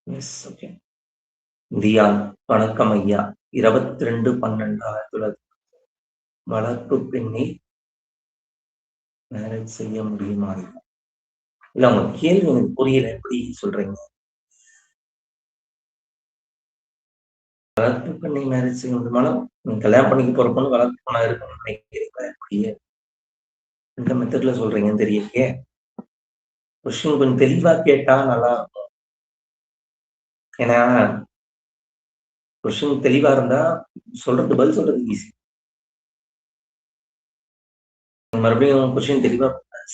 S. Okay. Dhyan. வணக்கம் ஐயா. 22/12/1900 வளர்ப்பு பெண்ணை மேரேஜ் செய்ய முடியுமா? இல்ல உங்க கேள்வி எனக்கு புரியல. எப்படி சொல்றீங்க? வளர்ப்பு பெண்ணை மேரேஜ் செய்ய முடியுமானா, நீங்க கல்யாணம் பண்ணிக்க போற பொண்ணு வளர்ப்பு பொண்ணா இருக்கணும்னு நினைக்கிறீங்களா? எப்படி? எந்த மெத்தட்ல சொல்றீங்கன்னு தெரியலையே. கொஸ்டின் கொஞ்சம் தெளிவா கேட்டா நல்லா இருக்கும். ஏன்னா, கொஸ்டின் தெளிவா இருந்தா பதில் சொல்றது ஈஸி. மறுபடியும் கொஸ்டின் தெளிவா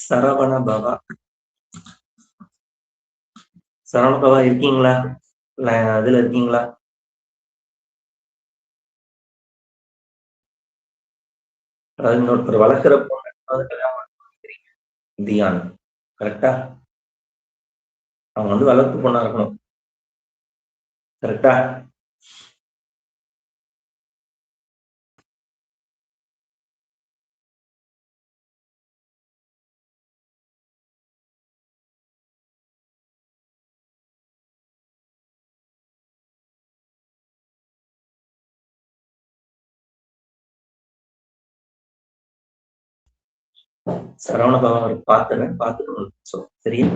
சரவண பவா. சரவண பவா இருக்கீங்களா? இல்ல அதுல இருக்கீங்களா? அதாவது இன்னொருத்தர் வளர்க்குற பொண்ணு கல்யாணம் பண்ணிக்கிறீங்க. தியான். கரெக்ட்டா? அவங்க வளர்ப்பு பொண்ணா இருக்கணும். கரெக்ட்டா? சரவண பவன் அவருக்கு பார்த்துட்டு உங்களுக்கு சரியா?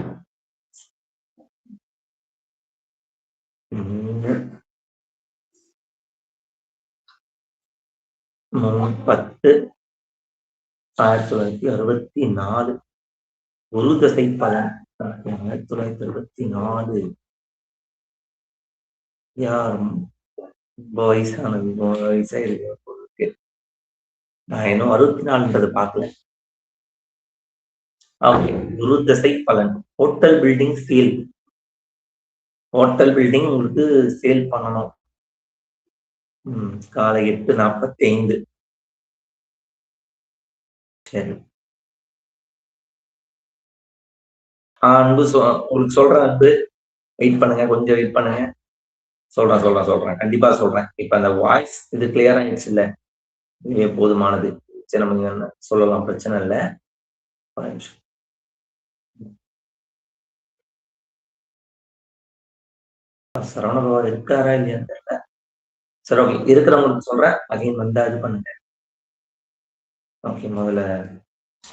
3/10/1964 குரு தசை பலன் 1964 யார் ரொம்ப வயசானது வயசா இருக்கு. நான் இன்னும் 64ன்றது பார்க்கல. ஓகே. குரு தசை பலன். Hotel building sale. Hotel building உங்களுக்கு சேல் பண்ணணும். காலை 8:45. சரி. அன்பு உங்களுக்கு சொல்றேன் அன்பு. வெயிட் பண்ணுங்க. கொஞ்சம் வெயிட் பண்ணுங்க. சொல்றேன். கண்டிப்பா சொல்றேன். இப்ப அந்த வாய்ஸ் இது கிளியரா ஆயிடுச்சுல்ல? இதுவே போதுமானது. சரி நம்ம சொல்லலாம். பிரச்சனை இல்ல. ஒரு நிமிஷம். சரவணபவா இருக்காரா இல்லையான்னு தெரியல. சரி ஓகே. இருக்கிறவங்களுக்கு சொல்றேன். அகைன் வந்தா இது பண்ணுங்க. ஓகே. முதல்ல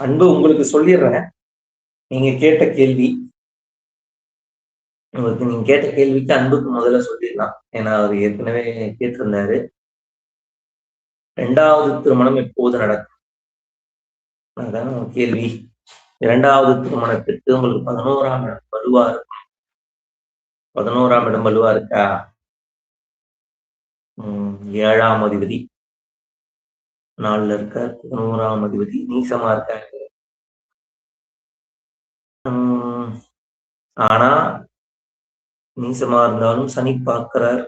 அன்பு உங்களுக்கு சொல்லிடுறேன். நீங்க கேட்ட கேள்வி நீங்க கேட்ட கேள்விக்கு அன்புக்கு முதல்ல சொல்லிடலாம். ஏன்னா அவர் ஏற்கனவே கேட்டிருந்தாரு. 2வது திருமணம் எப்போது நடக்கும்? அதான் கேள்வி. 2வது திருமணத்திற்கு உங்களுக்கு 11ஆம் இடம் வலுவா இருக்கும். 11ஆம் இடம் வலுவா இருக்கா? 7ஆம் அதிபதி 4ல இருக்கார். 11ஆம் அதிபதி நீசமா இருக்காரு. ஆனா நீசமா இருந்தாலும் சனி பார்க்கிறார்.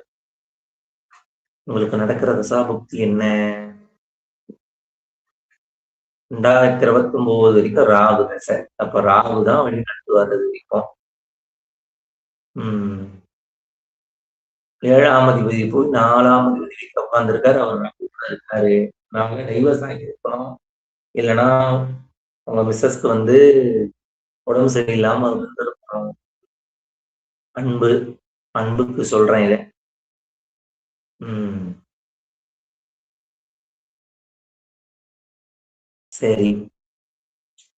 உங்களுக்கு நடக்கிற தசாபுக்தி என்ன? 2029 வரைக்கும் ராகு தசை. அப்ப ராகு தான் வழிநடத்துவார் அது வரைக்கும். 7ஆம் அதிபதி போய் 4ஆம் அதிபதி வீட்டுல உட்கார்ந்துருக்காரு. அவர் ராகு கூட இருக்காரு. நாங்க டைவர்ஸ் ஆகியிருக்கணும். இல்லைன்னா உங்க மிஸ்ஸஸ்க்கு உடம்பு சரியில்லாம இருந்திருக்கணும். அன்புக்கு சொல்றேன் இதை. சரி.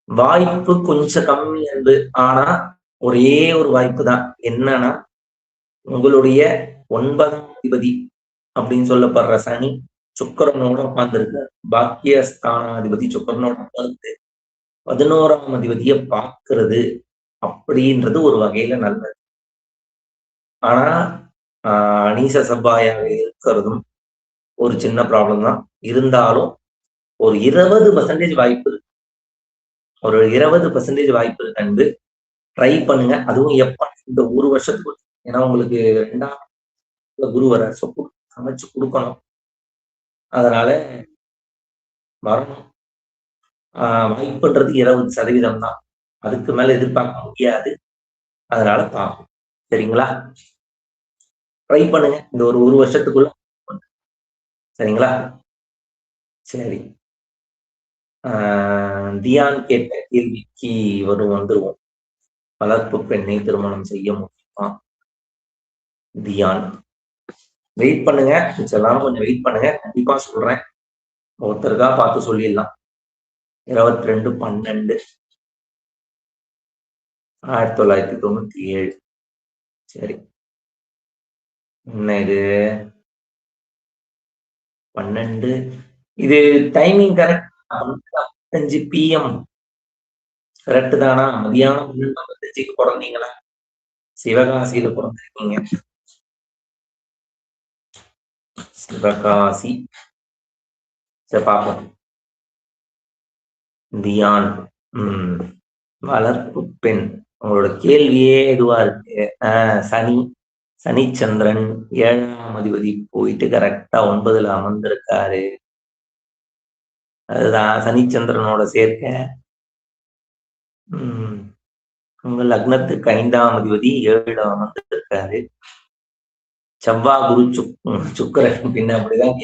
வாய்ப்பு கொஞ்சம் கம்மி அன்பு. ஆனா ஒரே ஒரு வாய்ப்பு தான். என்னன்னா உங்களுடைய 9ஆம் அதிபதி அப்படின்னு சொல்லப்படுற சனி சுக்கிரனோட உட்கார்ந்துருக்கு. பாக்கியஸ்தானாதிபதி சுக்கிரனோட உட்கார்ந்து 11ஆம் அதிபதியை பார்க்கிறது அப்படின்றது ஒரு வகையில நல்லது. ஆனா நீச செவ்வாயாக இருக்கிறதும் ஒரு சின்ன ப்ராப்ளம் தான். இருந்தாலும் ஒரு 20% வாய்ப்பு இருக்கு. ஒரு 20% வாய்ப்பு இருக்கு அன்பு. ட்ரை பண்ணுங்க. அதுவும் எப்ப இந்த ஒரு வருஷத்துக்கு. ஏன்னா உங்களுக்கு 2ஆம் குரு வர சமைச்சு கொடுக்கணும். அதனால வரணும். வாய்ப்புன்றது 20% தான். அதுக்கு மேல எதிர்பார்க்க முடியாது. அதனால பார்ப்போம். சரிங்களா? ட்ரை பண்ணுங்க. இந்த ஒரு வருஷத்துக்குள்ள. சரிங்களா? சரி. தியான் கேட்ட கேள்விக்கு வந்துருவோம். வளர்ப்பு பெண்ணை திருமணம் செய்ய முடியுமா? தியான். வெயிட் பண்ணுங்க, மிச்சம் கொஞ்சம் வெயிட் பண்ணுங்க, கண்டிப்பா சொல்றேன். ஒருத்தருக்கா பார்த்து சொல்லிடலாம். 22/12/1997. சரி, என்ன இது 12, இது டைமிங் கரெக்ட். 12:55 PM கரெக்ட் தானா? மதியானம் 12:55க்கு பிறந்தீங்களா? சிவகாசியில பிறந்திருக்கீங்க. சிவகாசி. சரி பார்ப்போம். தியான். வளர்ப்பு பெண். உங்களோட கேள்வியே இதுவா இருக்கு. சனி, சனிச்சந்திரன் 7ஆம் அதிபதி போயிட்டு கரெக்டா 9ல அமர்ந்திருக்காரு. அதுதான் சனிச்சந்திரனோட சேர்க்கை. உங்க லக்னத்துக்கு 5ஆம் அதிபதி 7ல அமர்ந்திருக்காரு. செவ்வாய், குரு, சுக்கிரன். பின்ன அப்படிதான்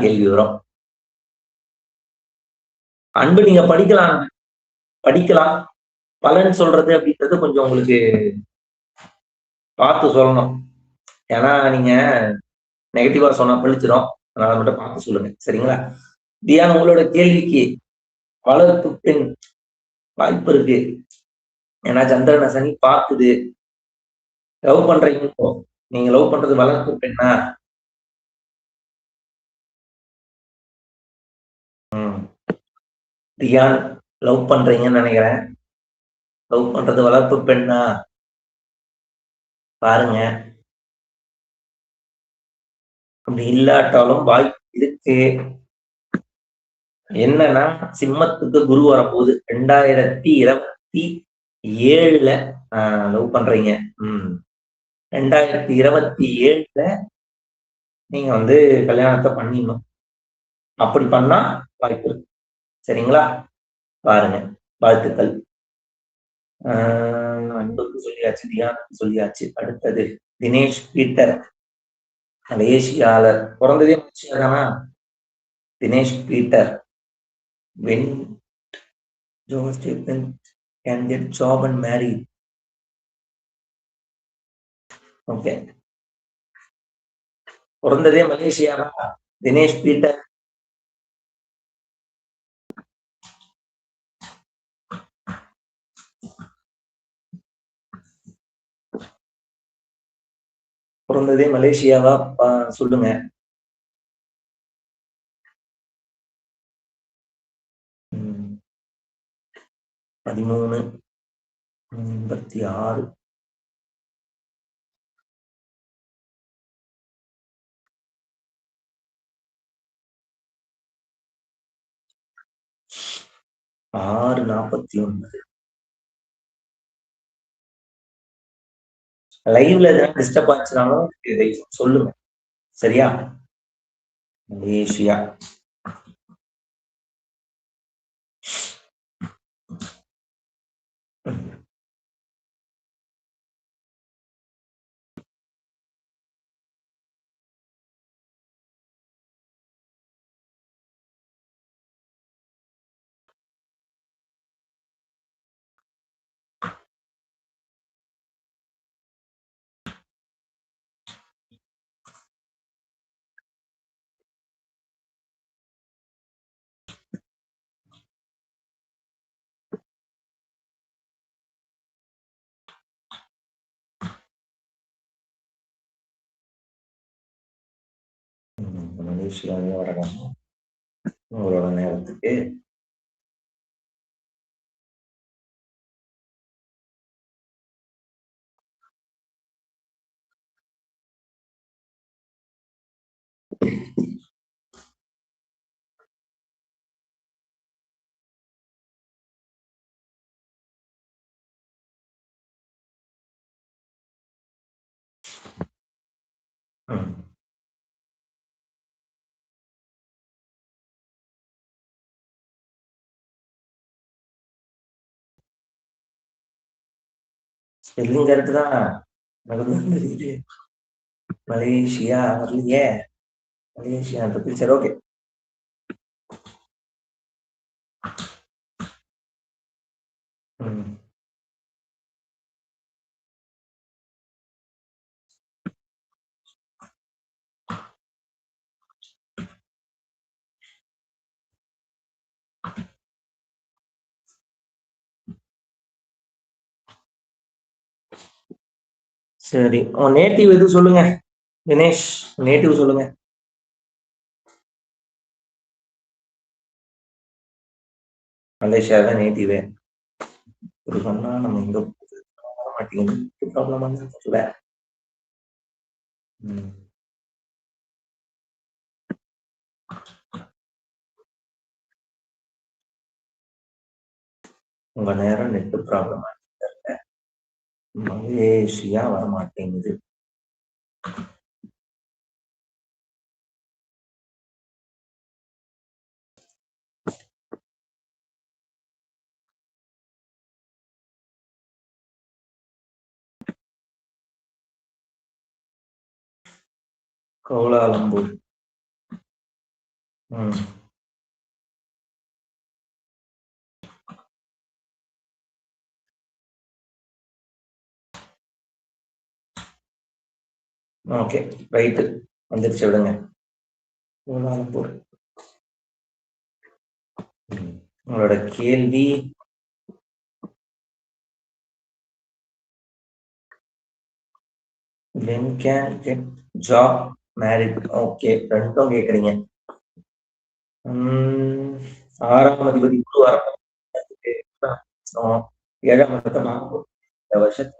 கேள்வி வரும். அன்பு நீங்க படிக்கலாம். பலன் சொல்றது அப்படின்றது கொஞ்சம் உங்களுக்கு பார்த்து சொல்லணும். ஏன்னா நீங்க நெகட்டிவா சொன்னா பழிச்சிடும். அதனால மட்டும் பார்த்து சொல்லுங்க, சரிங்களா? தியான், உங்களோட கேள்விக்கு வளர்ப்பு பெண் வாய்ப்பு இருக்கு. ஏன்னா சந்திரனை சனி பார்க்குது. லவ் பண்றீங்க. நீங்க லவ் பண்றது வளர்ப்பு பெண்ணா? தியான், லவ் பண்றீங்கன்னு நினைக்கிறேன். லவ் பண்றது வளர்ப்பு பெண்ணா? பாருங்க. அப்படி இல்லாட்டாலும் வாய்ப்பு இருக்கு. என்னன்னா சிம்மத்துக்கு குரு வரப்போகுது 2027ல லவ் பண்றீங்க. 2027ல நீங்க கல்யாணத்தை பண்ணிடணும். அப்படி பண்ணா வாய்ப்பு இருக்கு, சரிங்களா? பாருங்க. வாழ்த்துக்கள். அன்புக்கு சொல்லியாச்சு, தியானுக்கு சொல்லியாச்சு. அடுத்தது தினேஷ் பீட்டர். மலேசியால பிறந்ததே மலேசியா தானா? Dinesh Peter. when Joe Stephen can get job and marry. Okay, பிறந்ததே மலேசியாவா தினேஷ் பீட்டர்? பிறந்ததே மலேசியாவா? சொல்லுங்க. 13/86. ஆறு 49. லைவ்ல எதாவது டிஸ்டர்ப் ஆச்சுனாலும் இதை சொல்லுங்க, சரியா? மலேசியா. மலேசியாவே வரணும் உங்களோட நேரத்துக்கு. ஸ்பெல்லிங் கரெக்ட் தான். தெரியுது. மலேசியா வரலையே. மலேசியா சரி, ஓகே. சரி, உன் நேட்டிவ் எது சொல்லுங்க தினேஷ், நேட்டிவ் சொல்லுங்க. மலேசியா தான் நேட்டிவே. இப்படி சொன்னா நம்ம எங்க வர மாட்டேங்குது ப்ராப்ளம் தெரியல. உங்க நேரம் நெட் ப்ராப்ளமா தெரியல. மலேசியா வர மாட்டேங்குது. கோலாலம்பூர். ஓகே, ரைட்டு, வந்துருச்சு, விடுங்க. கோலாலம்பூர். உங்களோட கேள்வி when can get job married. Okay, ரெண்டும் கேக்குறீங்க. 6ஆம் அதிபதி குரு 7ஆம் இடத்தை இந்த வருஷம்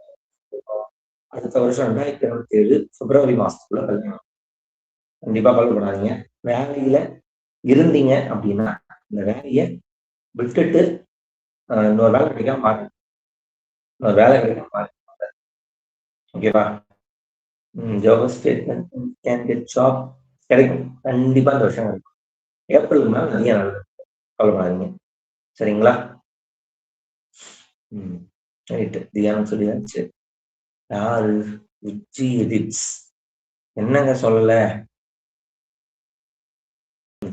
அடுத்த வருஷம் 2027 பிப்ரவரி மாசத்துக்குள்ள கல்யாணம். கண்டிப்பா கவலைப்படாதீங்க. வேலையில இருந்தீங்க அப்படின்னா இந்த வேலையை விட்டுட்டு இன்னொரு வேலை கிடைக்காம பாருங்க. இன்னொரு வேலை கிடைக்காம பாருங்க. ஓகேவா? Job statement can get job கிடைக்கும். கண்டிப்பா இந்த வருஷம் கிடைக்கும். ஏப்ரலுக்கு மேல நிறைய நல்லது. கவலைப்படாதீங்க. சரிங்களா? ரைட்டு, தியானம் சொல்லியாச்சு. யாரு? உச்சி எடிட்ஸ். என்னங்க சொல்லல?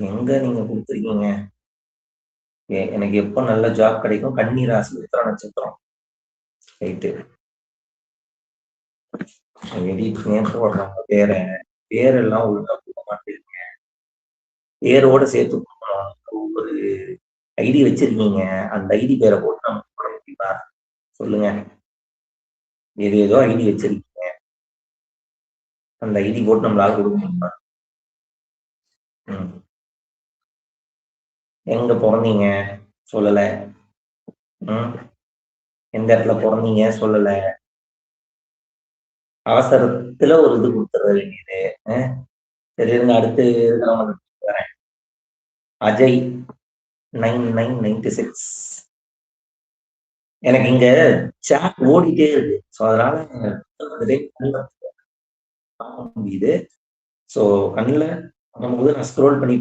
எங்க நீங்க கொடுத்துருக்கீங்க? எனக்கு எப்போ நல்ல ஜாப் கிடைக்கும்? கன்னி ராசி, உத்திர நட்சத்திரம். ரைட்டு, எடிட்னே போடுறாங்க. பேரெல்லாம் ஒழுங்கா போட மாட்டேங்க. பேரோட சேர்த்து ஒரு ஐடி வச்சிருக்கீங்க, அந்த ஐடி பேரை போட்டு நம்ம போட முடியுமா? சொல்லுங்க. ஏதோ ஐடி வச்சிருக்கீங்க, அந்த ஐடி போட்டு நம்மளால கொடுக்க முடியுமா? எங்க பிறந்தீங்க சொல்லல. எந்த இடத்துல பிறந்தீங்க சொல்லல. அவசரத்துல ஒரு இது கொடுத்துட வேண்டியது. சரி, இருங்க, அடுத்து வரேன். அஜய் 9996. எனக்கு இங்க சாட் ஓடிட்டே இருக்கு, ஸோ அதனால முடியுது. ஸோ கண்ணில் பண்ணும்போது நான் ஸ்க்ரோல் பண்ணி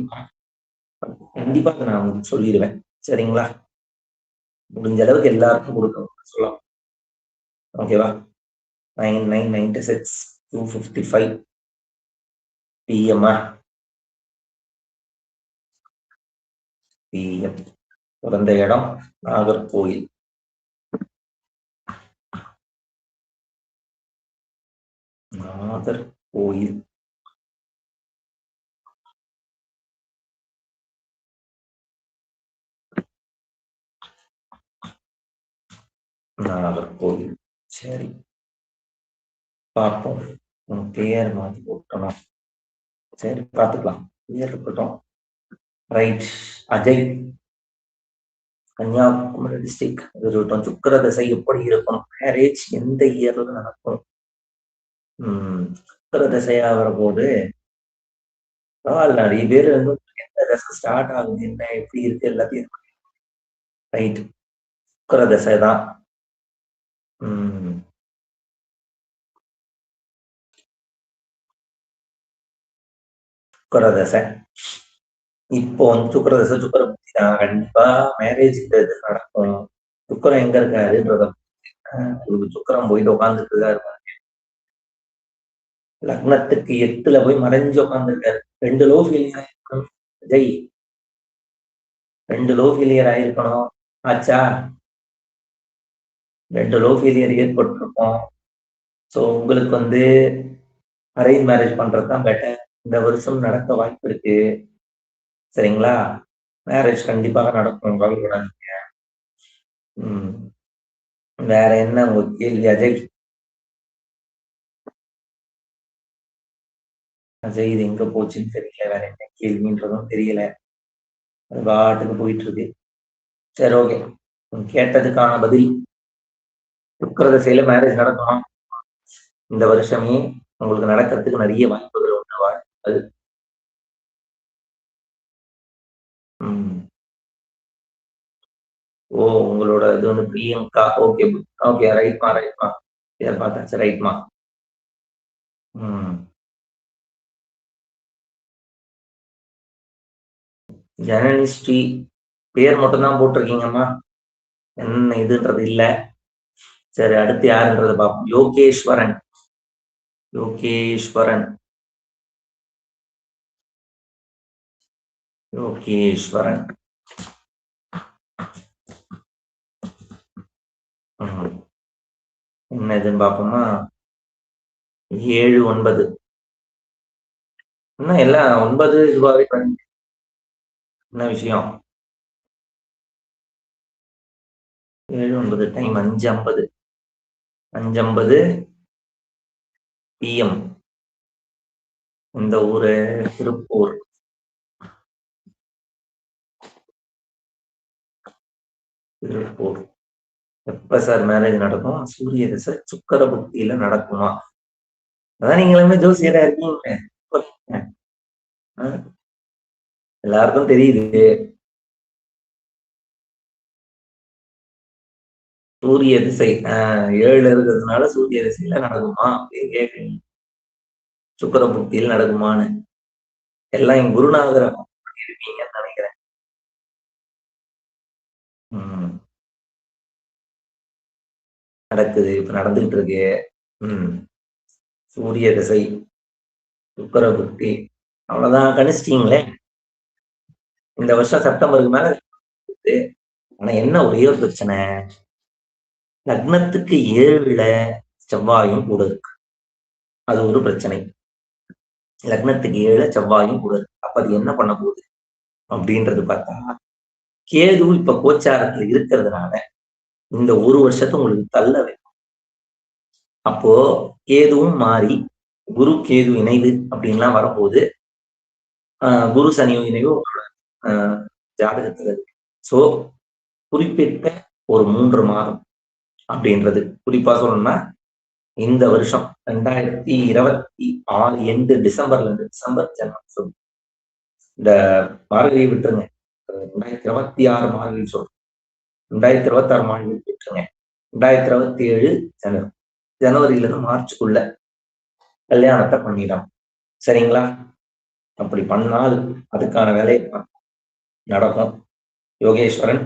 கண்டிப்பா நான் உங்களுக்கு சொல்லிடுவேன். சரிங்களா? முடிஞ்ச அளவுக்கு எல்லாருக்கும் கொடுக்கணும் சொல்லலாம். ஓகேவா? 9996 255 PM. PM. பிறந்த இடம் நாகர்கோயில். நாகர்கோயில். நாகர்கோயில். சரி, பார்ப்போம். உன் பேர் மாற்றி போட்டணும். சரி, பார்த்துக்கலாம். பேர் இருக்கட்டும். ரைட். அஜய், கன்னியாகுமரி டிஸ்ட்ரிக்ட். இருக்கட்டும். சுக்கிர தசை எப்படி இருக்கும்? மேரேஜ் எந்த இயர்ல நடக்கும்? சுக்கிர தசையா வரும்போது பரவாயில்ல, நிறைய பேர் வந்து எந்த தசை ஸ்டார்ட் ஆகுது, என்ன எப்படி இருக்கு, எல்லாத்தையும். ரைட், சுக்கிர தசை தான். சுக்கிர தசை இப்போ வந்து சுக்கிர தசை, சுக்கிர புத்தி தான். கண்டிப்பா மேரேஜ் நடக்கும். சுக்கிரம் எங்க இருக்காருன்றத சுக்கிரம் போயிட்டு உட்காந்துட்டு தான் இருப்பாங்க. லக்னத்துக்கு 8ல போய் மறைஞ்சு உட்காந்துருக்காரு. 2 லோ ஃபெயிலியர் ஆயிருக்கணும். ஜெய், 2 லோ ஃபெயிலியர் ஆயிருக்கணும். ஆச்சா? 2 லோ ஃபெயிலியர் ஏற்பட்டிருக்கும். ஸோ உங்களுக்கு வந்து அரேஞ்ச் மேரேஜ் பண்றதுதான் பெட்டர். இந்த வருஷம் நடக்க வாய்ப்பு இருக்கு. சரிங்களா? மேரேஜ் கண்டிப்பாக நடக்கும், கவலைப்படாதீங்க. வேற என்ன உங்க கேள்வி அஜய்? அஜய் இது எங்க போச்சுன்னு தெரியல, வேற என்ன கேள்வின்றதும் தெரியல, அது பாட்டுக்கு போயிட்டு இருக்கு. சரி, ஓகே. கேட்டதுக்கான பதில், சுக்கிர திசையில மேரேஜ் நடக்குமா இந்த வருஷமே? உங்களுக்கு நடக்கிறதுக்கு நிறைய வாய்ப்புகள் உண்டு. அது ஓ, உங்களோட இது வந்து பிரியங்கா. ஓகே ஓகே, ரைட்மா ரைட்மா. இதை பார்த்தாச்சு, ரைட்மா. ஜனனி ஸ்ரீ பேர் மட்டும் தான் போட்டிருக்கீங்கம்மா, என்ன இதுன்றது இல்ல. சரி, அடுத்து யாருன்றது பார்ப்போம். யோகேஸ்வரன். யோகேஸ்வரன் யோகேஸ்வரன் என்ன இதுன்னு பார்ப்போமா? 7-9. இன்னும் எல்லாம் 9 இதுவாகவே என்ன விஷயம்? 7-9 டைம் 5:50 5:50 PM. இந்த ஊரு திருப்பூர். திருப்பூர். எப்ப சார் மேரேஜ் நடக்கும்? சூரிய தசை சுக்கர புக்தியில நடக்குமா? அதான் நீங்களுமே ஜோசியரா இருக்கீங்க, எல்லாருக்கும் தெரியுது. சூரிய திசை 7 இருக்கிறதுனால சூரிய திசையில நடக்குமா அப்படின்னு கேட்குறீங்க. சுக்கர புக்தியில் நடக்குமான்னு எல்லாம் என் குருநாதரை இருப்பீங்கன்னு நினைக்கிறேன். நடக்குது, இப்ப நடந்துகிட்டு இருக்கு. சூரிய திசை சுக்கர புக்தி, அவ்வளவுதான், கணிச்சிட்டீங்களே. இந்த வருஷம் செப்டம்பருக்கு மேல. ஆனா என்ன ஒரே ஒரு பிரச்சனை, லக்னத்துக்கு 7ல செவ்வாயும் கூட இருக்கு. அது ஒரு பிரச்சனை. லக்னத்துக்கு 7ல செவ்வாயும் கூட இருக்கு. அப்ப அது என்ன பண்ண போகுது அப்படின்றது பார்த்தா, கேது இப்ப கோச்சாரத்துல இருக்கிறதுனால இந்த ஒரு வருஷத்தை உங்களுக்கு தள்ள வைக்கும். அப்போ கேதுவும் மாறி குரு கேது இணைவு அப்படின்லாம் வரும்போது, குரு சனியும் இணைவு ஜாதகத்துல இருக்கு. சோ குறிப்பிட்ட ஒரு 3 மாதம் அப்படின்றது, குறிப்பா சொல்லணும்னா இந்த வருஷம் 2026 எண்டு டிசம்பர்ல இருந்து, டிசம்பர் ஜனவரி இந்த மார்கழி விட்டுருங்க, 2026 மார்கழி சொல்றேன், 2026 மார்கழி விட்டுருங்க, 2027 ஜனவரி, ஜனவரியில இருந்து மார்ச்சுக்குள்ள கல்யாணத்தை பண்ணிடலாம். சரிங்களா? அப்படி பண்ணால் அதுக்கான வேலை நடக்கும். யோகேஸ்வரன்,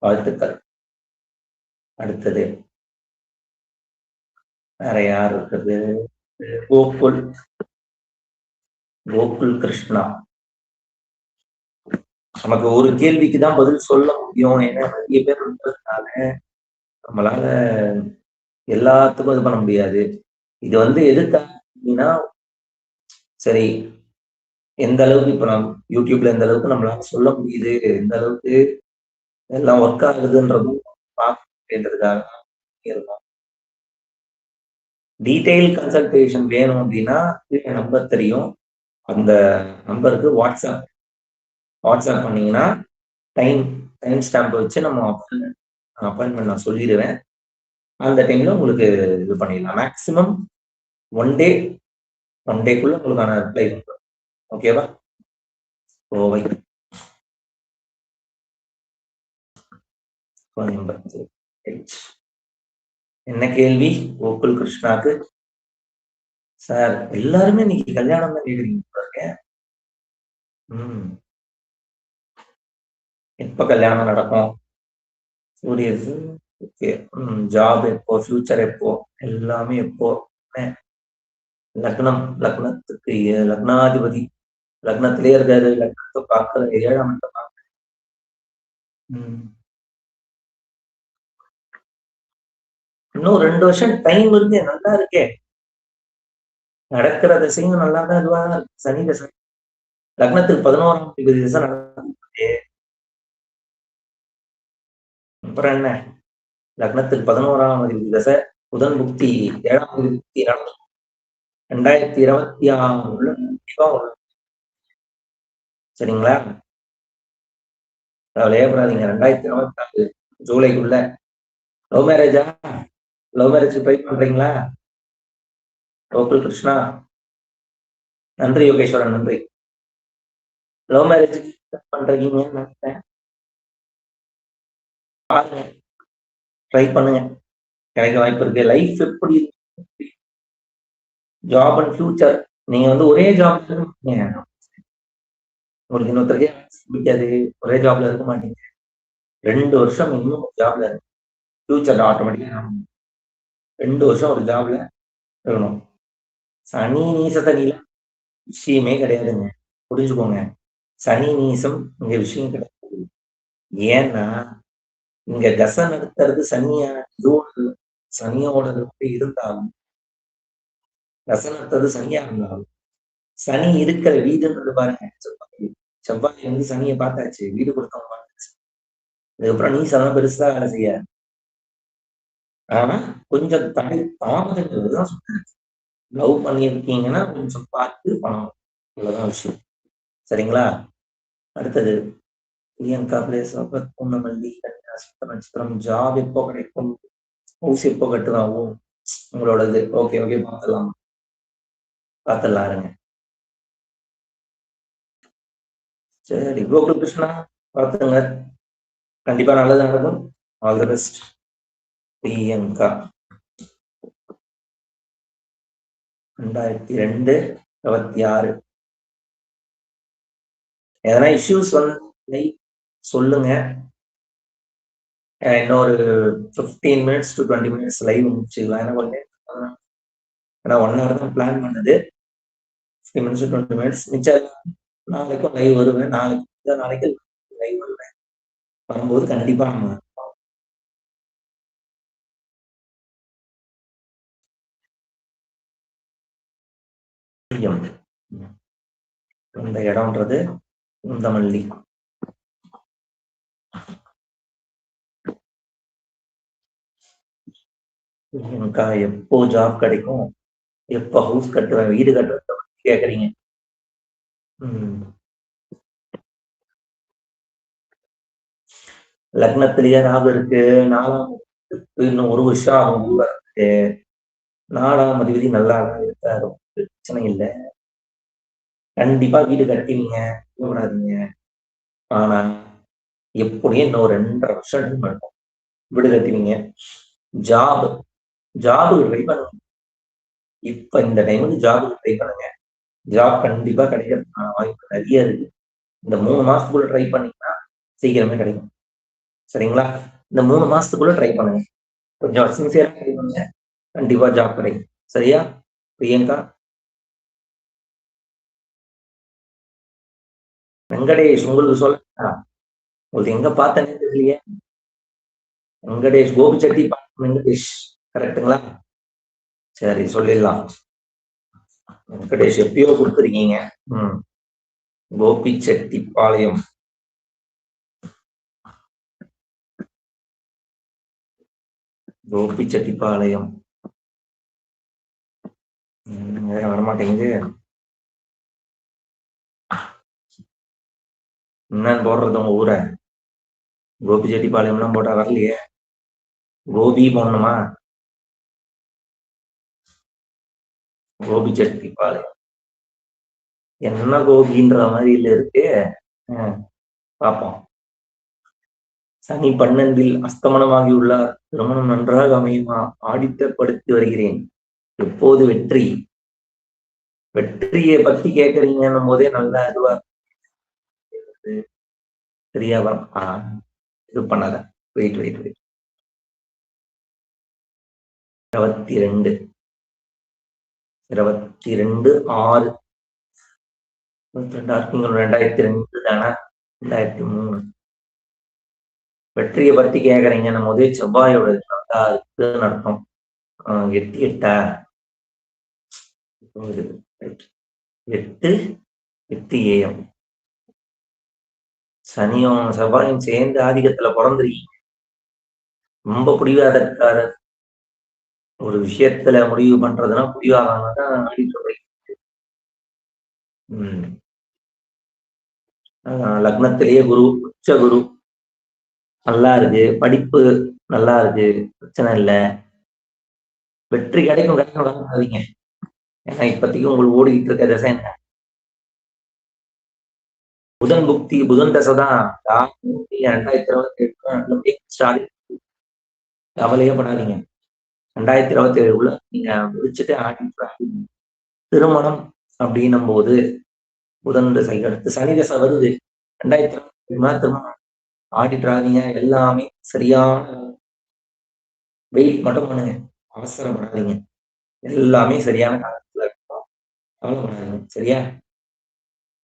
வாழ்த்துக்கள். அடுத்தது வேற யார் இருக்குது? கோகுல் கிருஷ்ணா. நமக்கு ஒரு கேள்விக்கு தான் பதில் சொல்ல முடியும், ஏன்னா நிறைய பேர் இருக்கிறதுனால நம்மளால எல்லாத்துக்கும் இது பண்ண முடியாது. இது வந்து எதுக்காக அப்படின்னா, சரி எந்த அளவுக்கு இப்ப நம்ம யூடியூப்ல எந்த அளவுக்கு நம்மளால சொல்ல முடியுது, எந்த அளவுக்கு எல்லாம் ஒர்க் ஆகுதுன்றதும் பார்க்கறதுக்காக இருக்கும். டீடைல் கன்சல்டேஷன் வேணும் அப்படின்னா நம்பர் தெரியும், அந்த நம்பருக்கு வாட்ஸ்அப் பண்ணீங்கன்னா டைம் ஸ்டாம்ப் வச்சு நம்ம அப்பாயின்மெண்ட் நான் சொல்லிடுவேன். அந்த டைம்ல உங்களுக்கு இது பண்ணிடலாம். மேக்சிமம் ஒன் டேக்குள்ள உங்களுக்கான ரிப்ளை வந்துடும். ஓகேவா? கோவை கோயம்புத்தூர். என்ன கேள்வி கோகுல் கிருஷ்ணாக்கு? சார் எல்லாருமே இன்னைக்கு கல்யாணம் தான் கேக்குறீங்க. எப்ப கல்யாணம் நடக்கும்? சூரிய ஓகே. ஜாப் எப்போ, ஃபியூச்சர் எப்போ, எல்லாமே எப்போ. லக்னத்துக்கு லக்னாதிபதி லக்னத்திலே இருக்காரு, லக்னத்தை பார்க்கற 7ஆம் இடத்தை பார்க்க. இன்னும் 2 வருஷம் டைம் இருக்கு, நல்லா இருக்கே. நடக்கிற திசையும் நல்லா தான் இதுவா சனி தசை. லக்னத்துக்கு 11ஆம் அதிபதி திசை நடந்துட்டு, அப்புறம் என்ன, லக்னத்துக்கு 11ஆம் அதிபதி தசை புதன் புக்தி 7ஆம் அதிபதி புக்தி நடந்து 2026 கண்டிப்பா சரிங்களா? கவலையே படாதீங்க. 2024 ஜூலைக்குள்ள. லவ் மேரேஜா? லவ் மேரேஜ் ட்ரை பண்றீங்களா? கோகுல் கிருஷ்ணா. நன்றி யோகேஸ்வரன், நன்றி. லவ் மேரேஜ் பண்றீங்கன்னு நினைக்கிறேன். பாருங்க, ட்ரை பண்ணுங்க. கிடைக்க வாய்ப்பு இருக்கு. லைஃப் எப்படி ஜாப் அண்ட் ஃபியூச்சர். நீங்க வந்து ஒரே ஜாப் உங்களுக்கு இன்னொருத்தருக்கே பிடிக்காது. ஒரே ஜாப்ல இருக்க மாட்டீங்க. 2 வருஷம் இன்னும் ஜாப்ல இருக்கு. ஃபியூச்சர்ல ஆட்டோமேட்டிக்கா 2 வருஷம் ஒரு ஜாப்ல இருக்கணும். சனி நீசத்தனியில விஷயமே கிடையாதுங்க. புரிஞ்சுக்கோங்க. சனி நீசம் இங்க விஷயம் கிடையாது. ஏன்னா இங்க தசை நடத்துறது சனியோட இருந்தாலும் தசை நடத்துறது சனியா இருந்தாலும் சனி இருக்கிற வீடுன்றது பாருங்க. செவ்வாய் வந்து சனியை பார்த்தாச்சு, வீடு கொடுத்தவங்க பார்த்தாச்சு. அதுக்கப்புறம் நீசம் பெருசா வேலை செய்ய. ஆனா கொஞ்சம் தாமதங்கிறது தான் சொல்றேன். லவ் பண்ணியிருக்கீங்கன்னா கொஞ்சம் பார்த்து பண்ணணும். இவ்வளவுதான் விஷயம். சரிங்களா? அடுத்தது பிரியங்கா பிளேஸ் பூர்ணமல்லி நட்சத்திரம் ஜாப் எப்போ கிடைக்கும், ஹவுஸ் எப்போ கட்டுவாகும் உங்களோடது. ஓகே ஓகே, பார்த்துடலாம் இருங்க. சரி கோகுல் கிருஷ்ணா, பார்த்துங்க. கண்டிப்பா நல்லது நடக்கும். All the best. பிரியங்கா 2002 26. எதனா இஷ்யூஸ் வந்து சொல்லுங்க. இன்னொரு 15 மினிட்ஸ் டு 20 மினிட்ஸ் லைவ் முடிச்சுக்கலாம். ஏன்னா கொஞ்சம் ஏன்னா 1 hour தான் பிளான் பண்ணது. 15 மினிட்ஸ் டு 20 மினிட்ஸ் மிச்சம். நாளைக்கும் லைவ் வருவேன். நாளைக்கு லைவ் வருவேன். வரும்போது கண்டிப்பா நம்ம இந்த இடம்ன்றது பூந்தமல்லி. எனக்கு எப்போ ஜாப் கிடைக்கும், எப்போ ஹவுஸ் கட்டுவேன், வீடு கட்டுவேன் கேக்குறீங்க. லக்னத்திலேயே ராகு இருக்கு. 4ஆம் இன்னும் 1 வருஷம் ஆகும் ஊர்ல இருக்கு. 4ஆம் அதிபதி நல்லா இருக்காரு, பிரச்சனை இல்லை. கண்டிப்பா வீடு கட்டுவீங்க, விடாதீங்க. ஆனா எப்படியும் இன்னும் 2.5 வருஷம் இருக்கும். வீடு கட்டுவீங்க. ஜாபுக்கு ட்ரை பண்ணுங்க. இப்ப இந்த டைமுக்கு ஜாபுக்கு ட்ரை பண்ணுங்க. ஜாப் கண்டிப்பா கிடைக்கிறதுக்கான வாய்ப்பு நிறைய இருக்கு. இந்த 3 மாசத்துக்குள்ள ட்ரை பண்ணீங்கன்னா சீக்கிரமே கிடைக்கும். சரிங்களா? இந்த 3 மாசத்துக்குள்ள ட்ரை பண்ணுங்க. கொஞ்சம் சின்சியரா ட்ரை பண்ணுங்க. கண்டிப்பா ஜாப் கிடைக்கும். சரியா பிரியங்கா? வெங்கடேஷ், உங்களுக்கு சொல்ல உங்களுக்கு எங்க பார்த்தேன்னு தெரியலையே. வெங்கடேஷ் கோபிச்செட்டி வெங்கடேஷ், கரெக்டுங்களா? சரி சொல்லிடலாம். வெங்கடேஷ் எப்பயோ கொடுத்துருக்கீங்க. கோபிச்செட்டிப்பாளையம். கோபிச்செட்டிப்பாளையம் வரமாட்டேங்குது. என்னன்னு போடுறது உங்க ஊரை? கோபிச்செட்டிப்பாளையம்லாம் போட்டா வரலையே. கோபி போடணுமா? கோபிச்செட்டிப்பாளையம் என்ன கோபின்ற மாதிரி இல்ல இருக்கு. பார்ப்போம். சனி 12 அஸ்தமனமாகி உள்ளார். திருமணம் நன்றாக அமையுமா? ஆடித்தப்படுத்தி வருகிறேன். எப்போது வெற்றி? வெற்றியை பத்தி கேட்கறீங்கன்னும் போதே நல்லா இதுவா சரியா இது பண்ணாத. வெயிட் 22 6 2002 தானே? 2003. வெற்றியை பத்தி கேக்குறீங்கன்னும் போதே செவ்வாயோட நடத்தும். 8 AM. சனியும் செவ்வாயும் சேர்ந்து ஆதிக்கத்துல பிறந்திருக்கீங்க. ரொம்ப பிடிவாதக்காரர். ஒரு விஷயத்துல முடிவு பண்றதுன்னா பிடிவாதம் தான் லக்னத்திலேயே குரு, உச்ச குரு நல்லா இருக்கு. படிப்பு நல்லா இருக்கு. பிரச்சனை இல்ல. வெற்றி கிடைக்கும் கிடைக்கும். ஏன்னா இப்போதைக்கு உங்களுக்கு ஓடிக்கிட்டு இருக்க தசை என்ன? புதன் புக்தி, புதன் தசை தான். 2027 கவலையே படாதீங்க. 2027 நீங்க முடிச்சுட்டு ஆடிட்டு திருமணம் அப்படின்னும் போது புதன் தசை அடுத்து சனி தசை வருது. 2027 திருமணம் ஆடிட்டுறாதீங்க. எல்லாமே சரியான வெயிட் மட்டும் பண்ணுங்க. அவசரப்படாதீங்க. எல்லாமே சரியான காலத்துல இருக்கும். கவலைப்படாதீங்க. சரியா?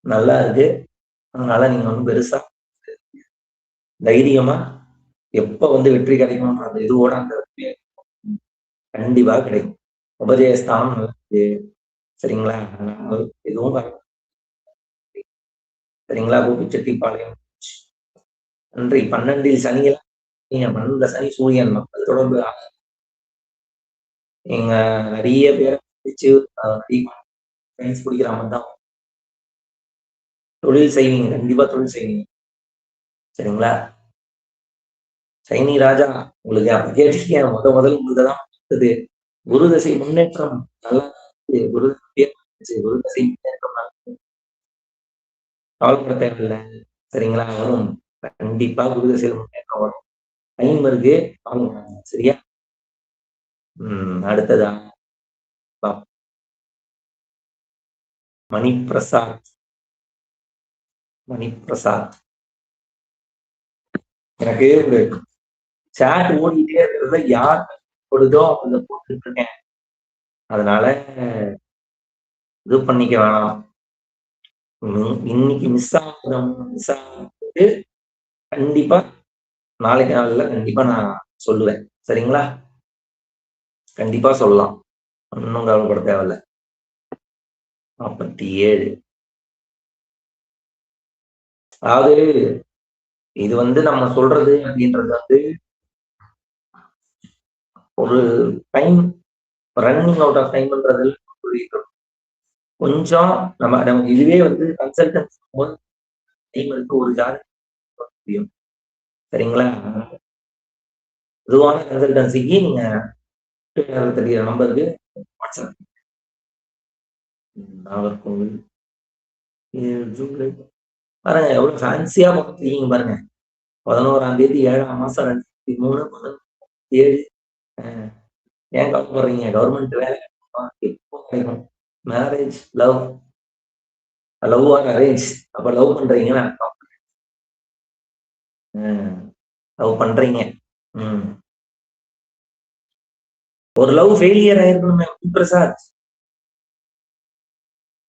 நல்லா இருக்கு. அதனால நீங்க வந்து பெருசா தைரியமா எப்ப வந்து வெற்றி கிடைக்கும் அந்த இதுவோட அந்த கண்டிப்பா கிடைக்கும். உபஜயஸ்தானம் நல்லா இருக்கு. சரிங்களா? எதுவும் சரிங்களா? கோபிச்செட்டிப்பாளையம் நன்றி. 12 சனிகள் 12 சனி சூரியன் மக்கள் தொடர்பு நீங்க நிறைய பேரை பிடிச்சு சயின்ஸ் பிடிக்கிற மாதிரி தான் தொழில் செய்வீங்க. கண்டிப்பா தொழில் செய்வீங்க. சரிங்களா? சைனி ராஜா உங்களுக்கு அப்ப கேட்டீங்க முதல் உங்களுக்கு தான் பார்த்தது. குரு தசை முன்னேற்றம் நல்லா குரு குரு தசை முன்னேற்றம் கவலைப்பட தேவையில்லை. சரிங்களா? வரும். கண்டிப்பா குரு தசையில் முன்னேற்றம் வரும். டைம் இருக்கு. சரியா? அடுத்ததா மணிப்பிரசாத். மணிப்பிரசாத் எனக்கு ஒரு சாட் ஓடிட்டே இருக்கிறத யார் பொழுதோ அவங்க போட்டுட்டு இருக்கேன். அதனால இது பண்ணிக்க வேணாம். இன்னைக்கு மிஸ் ஆகுது. கண்டிப்பா நாளைக்கு நாள்ல கண்டிப்பா நான் சொல்லுவேன். சரிங்களா? கண்டிப்பா சொல்லலாம். ஒன்னும் கவலைப்பட தேவையில்ல. 47 அதாவது இது வந்து நம்ம சொல்றது அப்படின்றது வந்து ஒரு டைம் ரன்னிங் அவுட் ஆஃப் டைம்ன்றது கொஞ்சம் நமக்கு இதுவே வந்து கன்சல்டன்சி டைம் இருக்கு. ஒரு முடியும். சரிங்களா? பொதுவான கன்சல்டன்சிக்கு நீங்க தெரிய நம்பருக்கு வாட்ஸ்அப். நாகர்கோவில் ஜூலை பாருங்க எவ்வளவு ஃபேன்சியா பார்த்துருக்கீங்க பாருங்க. 11ஆம் தேதி 7ஆம் மாசம் 2003 17 ஏன் கவலைப்படுறீங்க? கவர்மெண்ட் வேலை எப்போ கிடைக்கும்? Marriage love or arrange. அப்ப லவ் பண்றீங்கன்னு அர்த்தம். லவ் பண்றீங்க. ஒரு லவ் ஃபெயிலியர் ஆயிருக்கணுமே பிரசாத்.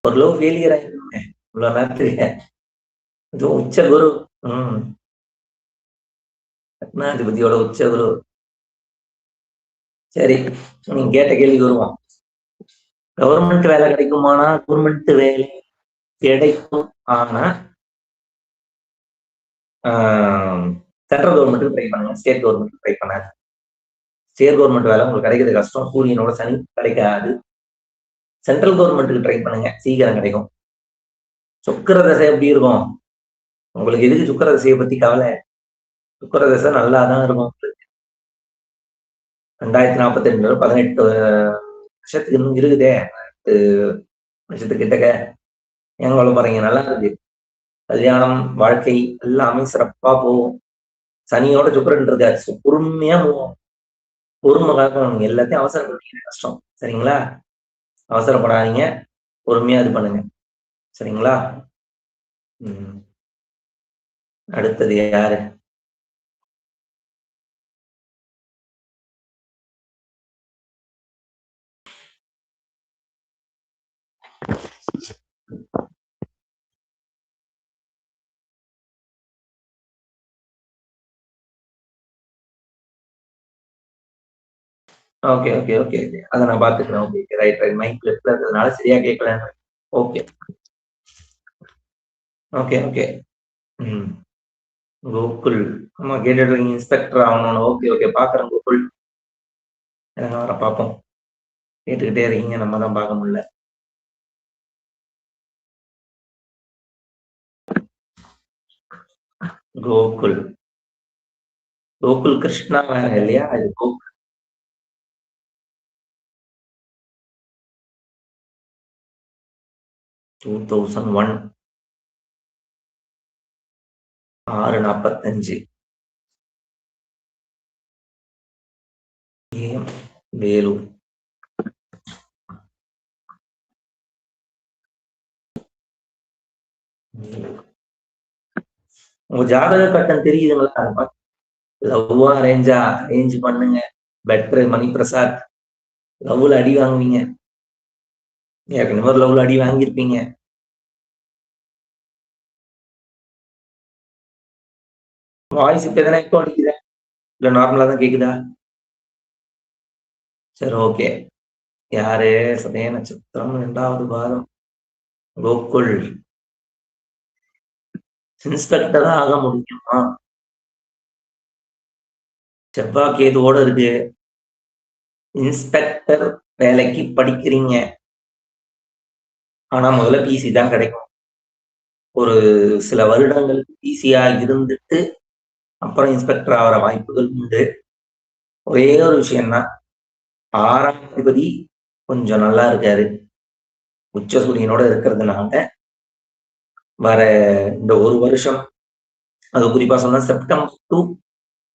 ஒரு லவ் ஃபெயிலியர் ஆயிருக்கணுமே இவ்வளவு நேரத்துக்கு. உச்ச குரு. லக்னாதிபதியோட உச்ச குரு. சரி, நீங்க கேட்ட கேள்விக்கு வருவோம். கவர்மெண்ட் வேலை கிடைக்குமானா கவர்மெண்ட் வேலை கிடைக்கும். ஆனா சென்ட்ரல் கவர்மெண்ட்டுக்கு ட்ரை பண்ணுங்க. ஸ்டேட் கவர்மெண்ட் ட்ரை பண்ணாது. ஸ்டேட் கவர்மெண்ட் வேலை உங்களுக்கு கிடைக்கிறது கஷ்டம். சூரியனோட சனி கிடைக்காது. சென்ட்ரல் கவர்மெண்ட்டுக்கு ட்ரை பண்ணுங்க. சீக்கிரம் கிடைக்கும். சுக்கிர தசை எப்படி இருக்கும்? உங்களுக்கு எதுக்கு சுக்கிர தசையை பத்தி கவலை? சுக்கிர தசை நல்லாதான் இருக்கும். 2042 18 வருஷத்துக்கு இன்னும் இருக்குதே. 18 வருஷத்துக்கிட்டக்க ஏன் கவலை பாருங்க. நல்லா இருக்கு. கல்யாணம் வாழ்க்கை எல்லாமே சிறப்பா போகும். சனியோட சுக்கரன் இருக்காரு. பொறுமையா போவோம். பொறுமை காக்கணும். எல்லாத்தையும் அவசரப்படுறீங்க கஷ்டம். சரிங்களா? அவசரப்படாதீங்க. பொறுமையா இது பண்ணுங்க. சரிங்களா? அடுத்தது யாரு? ஓகே ஓகே ஓகே அதை நான் பாத்துக்கிறேன். Okay right right. மைக் லெஃப்ட்ல இருக்கிறதுனால சரியா கேட்கல. Okay okay okay. கோகுல் ஆமா கேட்டுட்டு இருக்கீங்க. இன்ஸ்பெக்டர் ஆகணும். ஓகே ஓகே பாக்குறேன் கோகுல். எனக்கு வர பார்ப்போம். கேட்டுக்கிட்டே இருக்கீங்க. நம்ம தான் பார்க்க முடியல. கோகுல். கோகுல் கிருஷ்ணா வேற இல்லையா? இது கோகுல். 2001. 6:45. AM. வேலூர். உங்க ஜாதக கட்டம் தெரியுதுங்களா? லவ்வா அரேஞ்சா? அரேஞ்ச் பண்ணுங்க. பெட்ரு மணி பிரசாத். லவ்ல அடி வாங்குவீங்க. ஏற்கனவே ஒரு லவ்ல அடி வாங்கியிருப்பீங்க. வாய்ஸ் இப்ப எதனா எக்கோ அடிக்குதா? இல்ல நார்மலா தான் கேக்குதா? சரி, ஓகே. யாரு? சதய நட்சத்திரம், 2வது பாதம். கோகுல். இன்ஸ்பெக்டரா ஆக முடியுமா? செவ்வாய் கேதுவோட இருக்கு. இன்ஸ்பெக்டர் வேலைக்கு படிக்கிறீங்க. ஆனா முதல்ல பிசி தான் கிடைக்கும். ஒரு சில வருடங்கள் பிசியா இருந்துட்டு அப்புறம் இன்ஸ்பெக்டர் ஆகிற வாய்ப்புகள் உண்டு. ஒரே ஒரு விஷயம்தான், 6ஆம் அதிபதி கொஞ்சம் நல்லா இருக்காரு. உச்ச சூரியனோட இருக்கிறதுனால வர இந்த ஒரு வருஷம், அது குறிப்பா சொன்னா செப்டம்பர் டு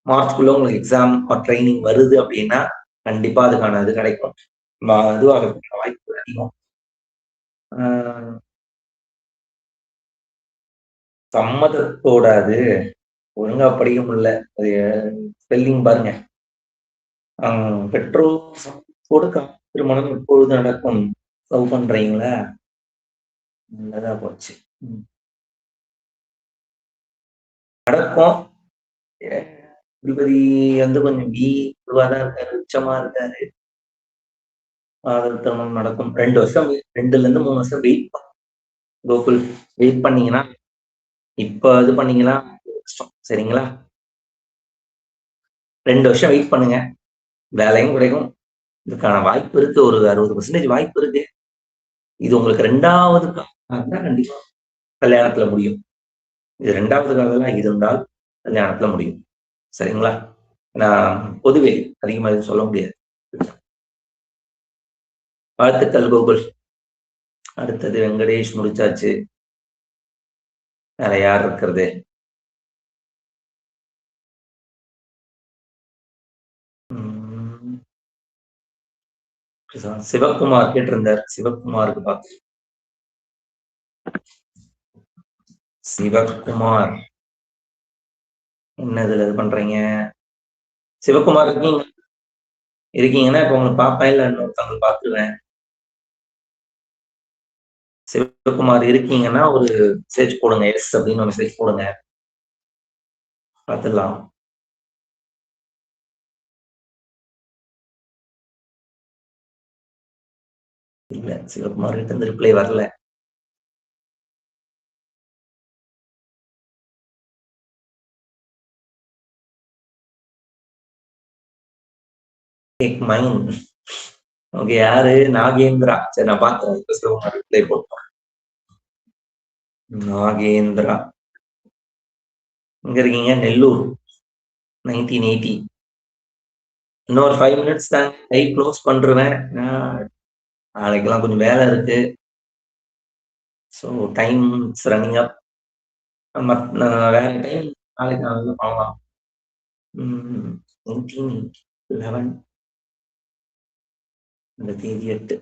மார்ச்குள்ள உங்களுக்கு எக்ஸாம் ட்ரைனிங் வருது அப்படின்னா கண்டிப்பா அதுக்கான இது கிடைக்கும். இதுவாகிறதுக்கான வாய்ப்பு அதிகம். சம்மதத்தோட அது ஒழுங்கா படிக்க முடியல. அது ஸ்பெல்லிங் பாருங்க. பெற்றோர் சம்மதத்தோடு திருமணம் எப்பொழுது நடக்கும்? லவ் பண்றீங்களா? நல்லதா போச்சு. நடக்கும். அதிபதி வந்து கொஞ்சம் இதுவாதான் இருக்காரு, உச்சமா இருக்காரு. காதல் திருமணம் நடக்கும். 2 வருஷம், 2ல இருந்து 3 வருஷம் வெயிட் கோகுல். வெயிட் பண்ணீங்கன்னா, இப்ப இது பண்ணீங்கன்னா கஷ்டம். சரிங்களா? 2 வருஷம் வெயிட் பண்ணுங்க. வேலையும் கிடைக்கும். இதுக்கான வாய்ப்பு இருக்கு. ஒரு 60% வாய்ப்பு இருக்கு. இது உங்களுக்கு 2வது தான் கண்டிப்பா கல்யாணத்துல முடியும். இது 2வது காதலா இருந்தால் கல்யாணத்துல முடியும். சரிங்களா? நான் பொதுவே அதிகமா எதுவும் சொல்ல முடியாது. வாழ்த்துக்கள் கோகுல். அடுத்தது வெங்கடேஷ் முடிச்சாச்சு. வேற யார் இருக்கிறது? சிவகுமார் கேட்டிருந்தார். சிவகுமாருக்கு பார்த்து. சிவகுமார் என்ன இதுல இது பண்றீங்க? சிவகுமார் இருக்கீங்கன்னா இப்ப உங்களுக்கு பார்ப்பேன், இல்ல இன்னொருத்தவங்க பார்த்துருவேன். சிவகுமார் இருக்கீங்கன்னா ஒரு மெசேஜ் போடுங்க. எஸ் அப்படின்னு ஒரு மெசேஜ் போடுங்க, பார்த்துடலாம். இல்ல, சிவகுமார் கிட்ட இருந்து ரிப்ளை வரல. ஓகே, யாரு? நாகேந்திரா. சரி, நான் பார்த்தேன். சிவகுமார் ரிப்ளை போட்டோம். நாகேந்திரா எங்க இருக்கீங்க? நெல்லூர். 1980. இன்னொரு 5 மினிட்ஸ் தான். லைவ் க்ளோஸ் பண்றேன். நாளைக்கெல்லாம் கொஞ்சம் வேலை இருக்கு. So time it's running up. வேற டைம் நாளைக்கு நான் வந்து பண்ணலாம். 1911 இந்த தேதி 8.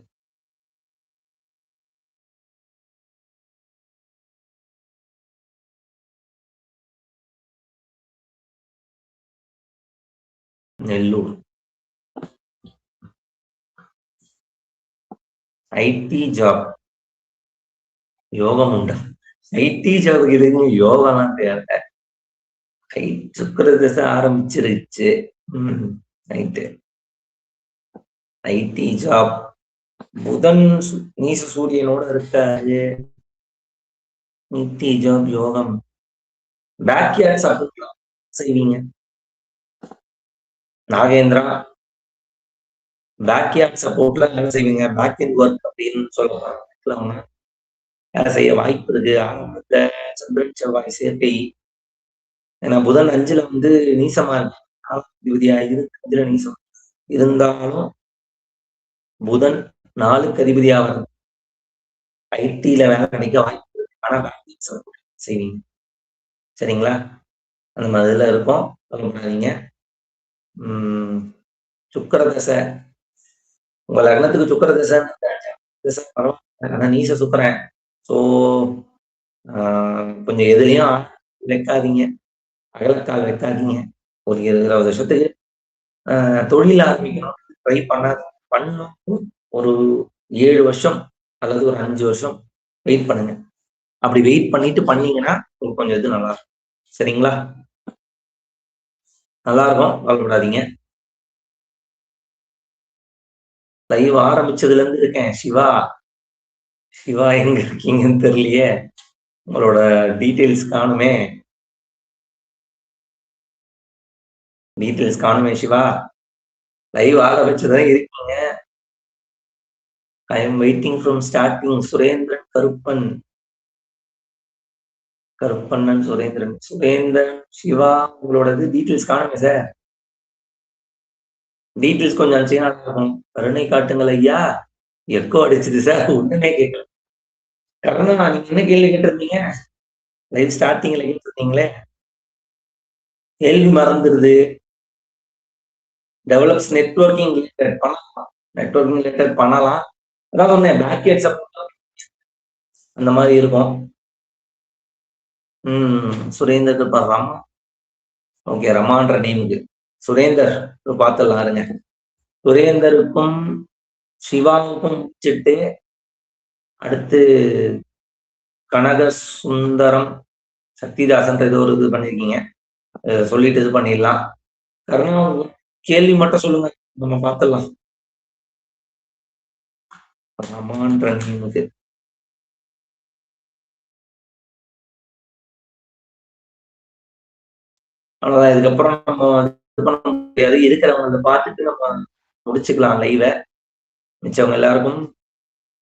நெல்லூர். ஐடி ஜாப் யோகம் உண்டா? ஐடி ஜாபுக்கு எதுக்கு யோகம்லாம் தேவை? சுக்கிர திசை ஆரம்பிச்சிருச்சு. ரைட்டு. IT job. புதன் நீச சூரியனோட இருக்காரு. ஐடி ஜாப் யோகம். பேக்யார்ட் சப்போர்ட்லாம் செய்வீங்க நாகேந்திரா. பேக்யார்ட் சப்போர்ட்ல வேலை செய்வீங்க. பேக் எண்ட் ஒர்க் அப்படின்னு சொல்லலாம். வேலை செய்ய வாய்ப்பு இருக்கு. ஆரம்பத்துல சந்திரன் செவ்வாய் சேர்க்கை ஏன்னா புதன் 5ல வந்து நீசமா இருக்கு. 4வது அதிபதியா இருக்கு 5ல நீசம். இருந்தாலும் புதன் 4க்கு அதிபதியா வர்றது ஐடில வேலை கிடைக்க வாய்ப்பு இருக்கு. ஆனா பேங்கிங்ஸ் செய்வீங்க. சரிங்களா? அந்த மாதிரி இதுல இருக்கும். கவலைப்படாதீங்க. சுக்கிர தசை உங்க லக்னத்துக்கு சுக்கிர தசை பரவாயில்ல. ஆனா நீச சுக்கிரன். ஸோ கொஞ்சம் எதுலயும் வைக்காதீங்க. அகலக்கால் வைக்காதீங்க. ஒரு 20 வருஷத்துக்கு தொழில் ஆரம்பிக்கணும் ட்ரை பண்ணும் ஒரு 7 வருஷம் அல்லது ஒரு 5 வருஷம் வெயிட் பண்ணுங்க. அப்படி வெயிட் பண்ணிட்டு பண்ணீங்கன்னா உங்களுக்கு கொஞ்சம் இது நல்லா இருக்கும். சரிங்களா? நல்லா இருக்கும். கவலைப்படாதீங்க. லைவ் ஆரம்பிச்சதுல இருந்து இருக்கேன். சிவா சிவா எங்க இருக்கீங்கன்னு தெரியலையே. உங்களோட டீட்டெயில்ஸ் காணுமே. டீட்டெயில்ஸ் காணுமே சிவா. லைவ் ஆரம்பிச்சதான் இருக்கீங்க. I am waiting from starting. Surendran Karuppan. Karuppannan Surendran. Surendran Siva உங்களோடது டீட்டெயில்ஸ் காணுமே சார். டீட்டெயில்ஸ் கொஞ்சம் அனுப்பிச்சீங்கன்னா இருக்கும். கருணை காட்டுங்கள் ஐயா. எக்கோ அடிச்சுது சார். ஒண்ணுமே கேட்கல. கருணா நீங்க என்ன கேள்வி கேட்டிருந்தீங்க? லைவ் ஸ்டார்டிங்ல கேட்டிருந்தீங்களே. கேள்வி மறந்துடுது. டெவலப்ஸ் நெட்வொர்க்கிங் ரிலேட்டட் பண்ணலாம். நெட்வொர்க்கிங் ரிலேட்டட் பண்ணலாம். அதான் சொன்னேன் பேக்கேட் சப்போர்ட் அந்த மாதிரி இருக்கும். சுரேந்தர் ரமா. ஓகே ரமான்ற நேமுக்கு சுரேந்தர் பார்த்துடலாம் இருங்க. சுரேந்தருக்கும் சிவாவுக்கும் முடிச்சிட்டு அடுத்து கனக சுந்தரம் சக்திதாசன் ஏதோ ஒரு இது பண்ணிருக்கீங்க. சொல்லிட்டு இது பண்ணிடலாம். கருணா கேள்வி மட்டும் சொல்லுங்க, நம்ம பார்த்துடலாம். ரமான்ற நேமுக்கு அவ்வளவுதான். இதுக்கப்புறம் நம்ம இது பண்ண முடியாது. இருக்கிறவங்க பார்த்துட்டு நம்ம முடிச்சுக்கலாம் லைவ. மிச்சவங்க எல்லாருக்கும்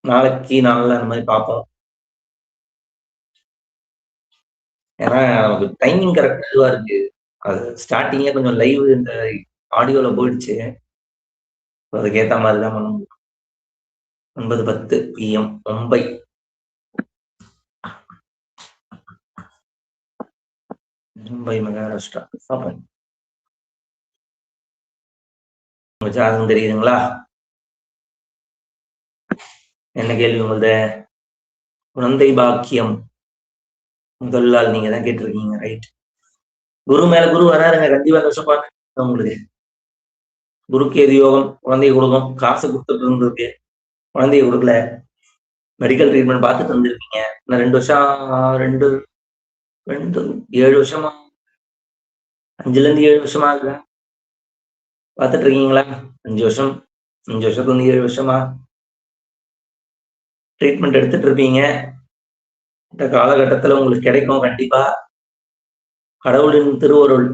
நாளைக்கு நாளில் அந்த மாதிரி பார்ப்போம். ஏன்னா நமக்கு டைமிங் கரெக்டா இதுவா இருக்கு. அது ஸ்டார்டிங்கே கொஞ்சம் லைவ் இந்த ஆடியோல போயிடுச்சு. அதுக்கேற்ற மாதிரி தான் பண்ண முடியும். 9:10 PM மும்பை. மும்பை மகாராஷ்டிரா. பார்ப்போம். உங்க ஜாதகம் தெரியுதுங்களா? என்ன கேள்வி உங்களது? குழந்தை பாக்கியம் முதல் நாள் நீங்க தான் கேட்டிருக்கீங்க. ரைட். குரு மேல குரு வராருங்க. கண்டிப்பா கஷ்டப்பாரு உங்களுக்கு. குருக்கு எது யோகம் குழந்தைய கொடுக்கும். காசு கொடுத்துட்டு இருந்திருக்கு, குழந்தைய கொடுக்கல. மெடிக்கல் ட்ரீட்மெண்ட் பார்த்துட்டு இருந்திருக்கீங்க. இன்னும் 2 வருஷம் 2 7 வருஷமா 5ல இருந்து 7 வருஷமா ஆகுதா பார்த்துட்டு இருக்கீங்களா? 5 வருஷம் 5 வருஷத்துல இருந்து 7 வருஷமா ட்ரீட்மெண்ட் எடுத்துட்டு இருப்பீங்க. இந்த காலகட்டத்துல உங்களுக்கு கிடைக்கும் கண்டிப்பா. கடவுளின் திருவருள்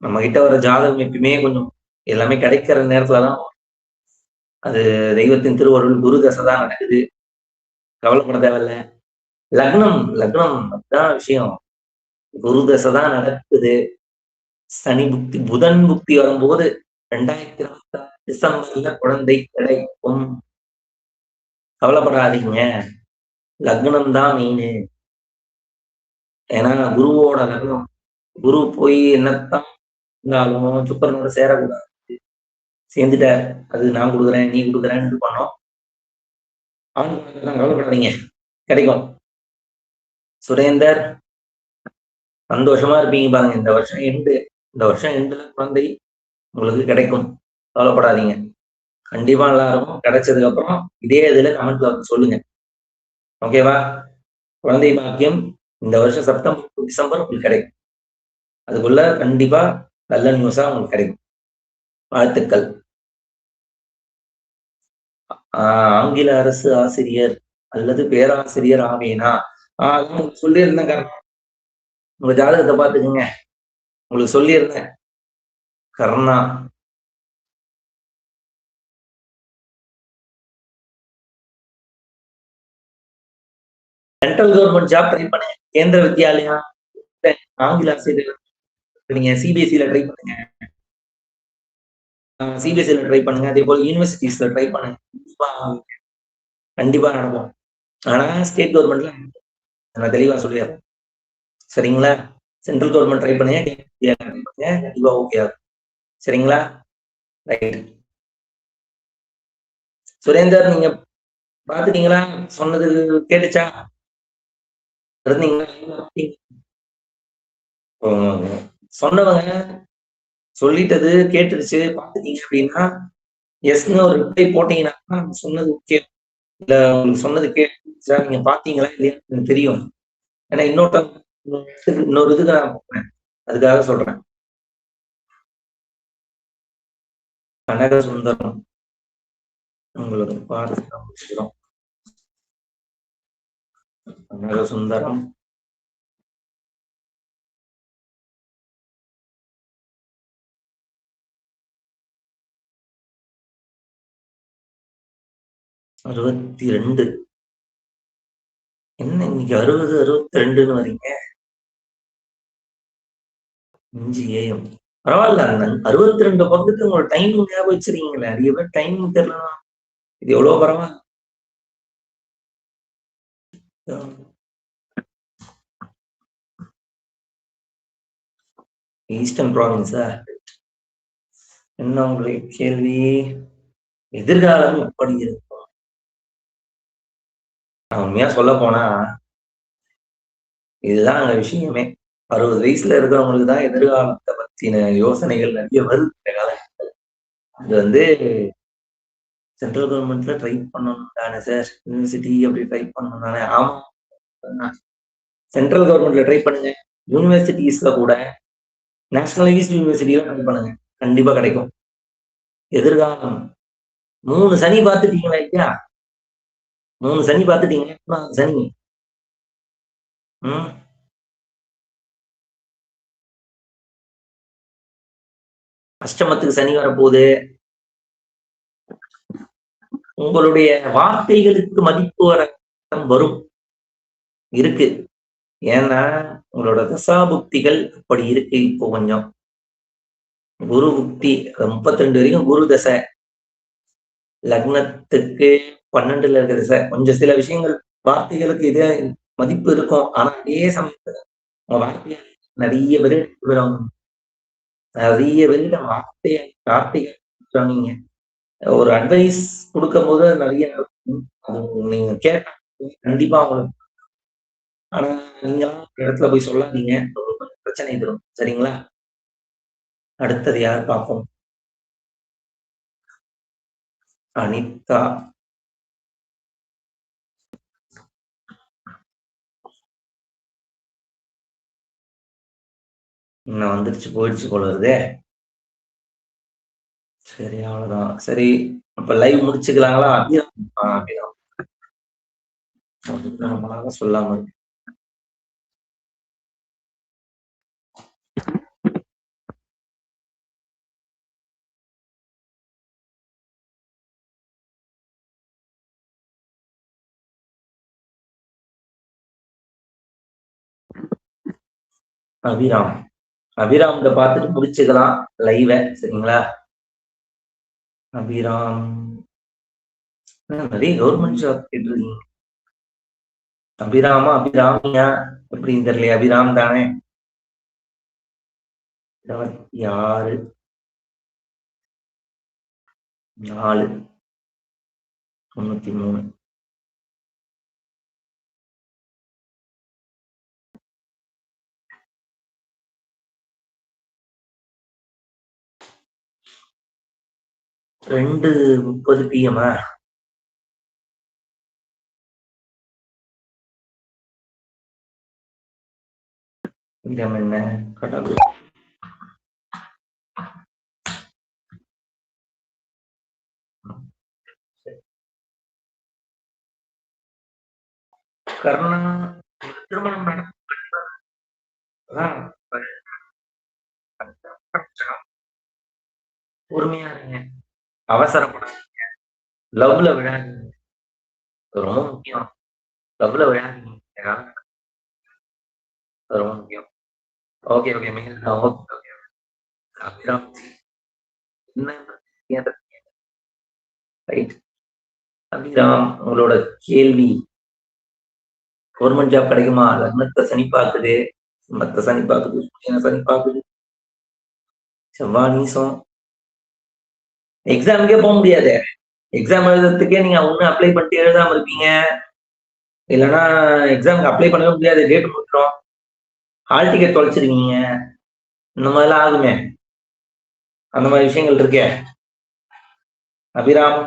நம்ம கிட்ட வர ஜாதகம் எப்பயுமே கொஞ்சம் எல்லாமே கிடைக்கிற நேரத்துலதான் அது தெய்வத்தின் திருவருள். குரு தசை தான் நடக்குது. கவலைப்பட தேவையில்ல. லக்னம் லக்னம் அதுதான் விஷயம். குரு தசை தான் நடக்குது. சனி புக்தி புதன் புக்தி வரும்போது 2026 டிசம்பர்ல குழந்தை கிடைக்கும். கவலைப்படாதீங்க. லக்னம் தான் மெயின். ஏன்னா குருவோட லக்னம். குரு போய் என்னத்தான் இருந்தாலும் சுக்கரனோட சேரக்கூடாது. சேர்ந்துட்ட அது நான் கொடுக்குறேன் நீ கொடுக்குறேன்னு பண்ணோம். அவனுக்கு கவலைப்படாதீங்க, கிடைக்கும். சுரேந்தர் சந்தோஷமா இருப்பீங்க பாருங்க. இந்த வருஷம் எண்டுல குழந்தை உங்களுக்கு கிடைக்கும். கவலைப்படாதீங்க. கண்டிப்பா நல்லா இருக்கும். கிடைச்சதுக்கு அப்புறம் இதே இதுல கமெண்ட்ல வந்து சொல்லுங்க. ஓகேவா? குழந்தை பாக்கியம் இந்த வருஷம் செப்டம்பர் டிசம்பர் உங்களுக்கு கிடைக்கும். அதுக்குள்ள கண்டிப்பா நல்ல நியூஸா உங்களுக்கு கிடைக்கும். வாழ்த்துக்கள். ஆங்கில அரசு ஆசிரியர் அல்லது பேராசிரியர் ஆவேனா? உங்களுக்கு சொல்லியிருந்தேன். உங்க ஜாதகத்தை பார்த்துக்குங்க. உங்களுக்கு சொல்லியிருந்தேன். கர்ணா சென்ட்ரல் கவர்மெண்ட் ஜாப் ட்ரை பண்ணேன். கேந்திர வித்யாலயா ஆங்கில ஆசிரியர் நீங்க சிபிஎஸ்சில ட்ரை பண்ணுங்க, சிபிஎஸ்சில ட்ரை பண்ணுங்க, அதே போல யூனிவர்சிட்டிஸ்ல ட்ரை பண்ணுங்க. கண்டிப்பா நடக்கும். ஆனா ஸ்டேட் கவர்மெண்ட்ல நான் தெளிவா சொல்லிடுறேன். சரிங்களா? சென்ட்ரல் கவர்மெண்ட் ட்ரை பண்ணுங்க, கண்டிப்பா ஓகே ஆகும். சரிங்களா? ரைட். சுரேந்தர், நீங்க பாத்துட்டீங்களா? சொன்னது கேட்டுச்சா? இருந்தீங்களா? சொன்னவங்க சொல்லிட்டது கேட்டுருச்சு பாத்துட்டீங்க அப்படின்னா எஸ்ன்னு ஒரு ரிப்ளை போட்டீங்கன்னா சொன்னது ஓகே, இல்ல உங்களுக்கு சொன்னது கேட்டுச்சா, நீங்க பாத்தீங்களா இல்லையா எனக்கு தெரியும். ஏன்னா இன்னொரு இதுக்கு நான் போறேன், அதுக்காக சொல்றேன். கனக சுந்தரம் உங்களுக்கு பார்த்து கனக சுந்தரம் அறுபத்தி ரெண்டு. என்ன இன்னைக்கு 62 வரீங்க? 5 AM. பரவாயில்ல, 62 பக்கத்துக்கு உங்களோட டைம் ஞாபகம் வச்சிருக்கீங்களே, நிறைய பேர் டைம் தெரியல. இது எவ்வளவு பரவாயில்ல. ஈஸ்டர்ன் ப்ராவின்ஸா? என்ன உங்களுக்கு கேள்வி? எதிர்காலம் எப்படி இருக்கும்? உண்மையா சொல்ல போனா இதுதான் அங்க விஷயமே. 60 வயசுல இருக்கிறவங்களுக்கு தான் எதிர்காலத்தை பத்தின யோசனைகள் நிறைய வருது இந்த காலகட்டத்தில். அது வந்து சென்ட்ரல் கவர்மெண்ட்ல ட்ரை பண்ணணும் தானே சார், யூனிவர்சிட்டி அப்படி ட்ரை பண்ணணும் தானே? ஆமா, சென்ட்ரல் கவர்மெண்ட்ல ட்ரை பண்ணுங்க, யூனிவர்சிட்டிஸ்ல கூட நேஷனலைஸ்ட் யூனிவர்சிட்டியில ட்ரை பண்ணுங்க, கண்டிப்பா கிடைக்கும். எதிர்காலம் 3 சனி பார்த்துட்டீங்களா ஐயா? 3 சனி பார்த்துட்டீங்க, சனி. அஷ்டமத்துக்கு சனி வரப்போகுது. உங்களுடைய வார்த்தைகளுக்கு மதிப்பு வர வரும் இருக்கு. ஏன்னா உங்களோட தசாபுக்திகள் அப்படி இருக்கு. இப்போ கொஞ்சம் குரு புக்தி 32 வரைக்கும் குரு தசை, லக்னத்துக்கு 12ல இருக்கிற தசை. கொஞ்சம் சில விஷயங்கள் வார்த்தைகளுக்கு இதே மதிப்பு இருக்கும். ஆனா அதே சமயத்துல உங்க வார்த்தைய நிறைய பேர் எடுத்துக்கிறாங்க. நிறைய பேர்கிட்ட வார்த்தையை சொன்னீங்க. ஒரு அட்வைஸ் கொடுக்கும் போது நிறைய நீங்க கேட்ட கண்டிப்பா உங்களுக்கு. ஆனா நீங்க இடத்துல போய் சொல்லாதீங்க, பிரச்சனை தரும். சரிங்களா? அடுத்தது யார் பார்ப்போம்? அனிதா. இன்னும் வந்துருச்சு போயிடுச்சு போல வருதே. சரி, அவ்வளவுதான். சரி, அப்ப லைவ் முடிச்சுக்கலாங்களா? அபிராம் நம்மளால சொல்லாம அபிராம் அபிராம் பார்த்துட்டு முடிச்சுக்கலாம் லைவ. சரிங்களா? அபிராம் நிறைய கவர்மெண்ட் ஜாப் கேட்டுருக்கீங்க. அபிராமா அபிராமியா எப்படின்னு தெரியல. அபிராம் தானே? 26 4 93. ரெண்டு 30 PM. இடம் என்ன? கடவுள். கர்ணா திருமணம் பொறுமையா இருங்க, அவசரப்படாதீங்க, லவ்ல விழாதீங்க, ரொம்ப முக்கியம். லவ்ல விழாதீங்க, ரொம்ப முக்கியம். Okay okay, okay. அபிராம் என்ன ரைட். அபிராம், உங்களோட கேள்வி கவர்மெண்ட் ஜாப் கிடைக்குமா? லக்னத்தை சனி பார்க்குது, மத்த சனி பார்க்குது, சனி பார்க்குது, செவ்வாய் நீசம். எக்ஸாமுக்கே போக முடியாது. எக்ஸாம் எழுதுறதுக்கே நீங்க ஒண்ணு அப்ளை பண்ணிட்டு எழுதாம இருப்பீங்க, இல்லைன்னா எக்ஸாமுக்கு அப்ளை பண்ணவே முடியாது, டேட் முடிச்சிடும், ஹால் டிக்கெட் தொலைச்சிருக்கீங்க, இந்த மாதிரிலாம் ஆகுமே. அந்த மாதிரி விஷயங்கள் இருக்கே. அபிராம்,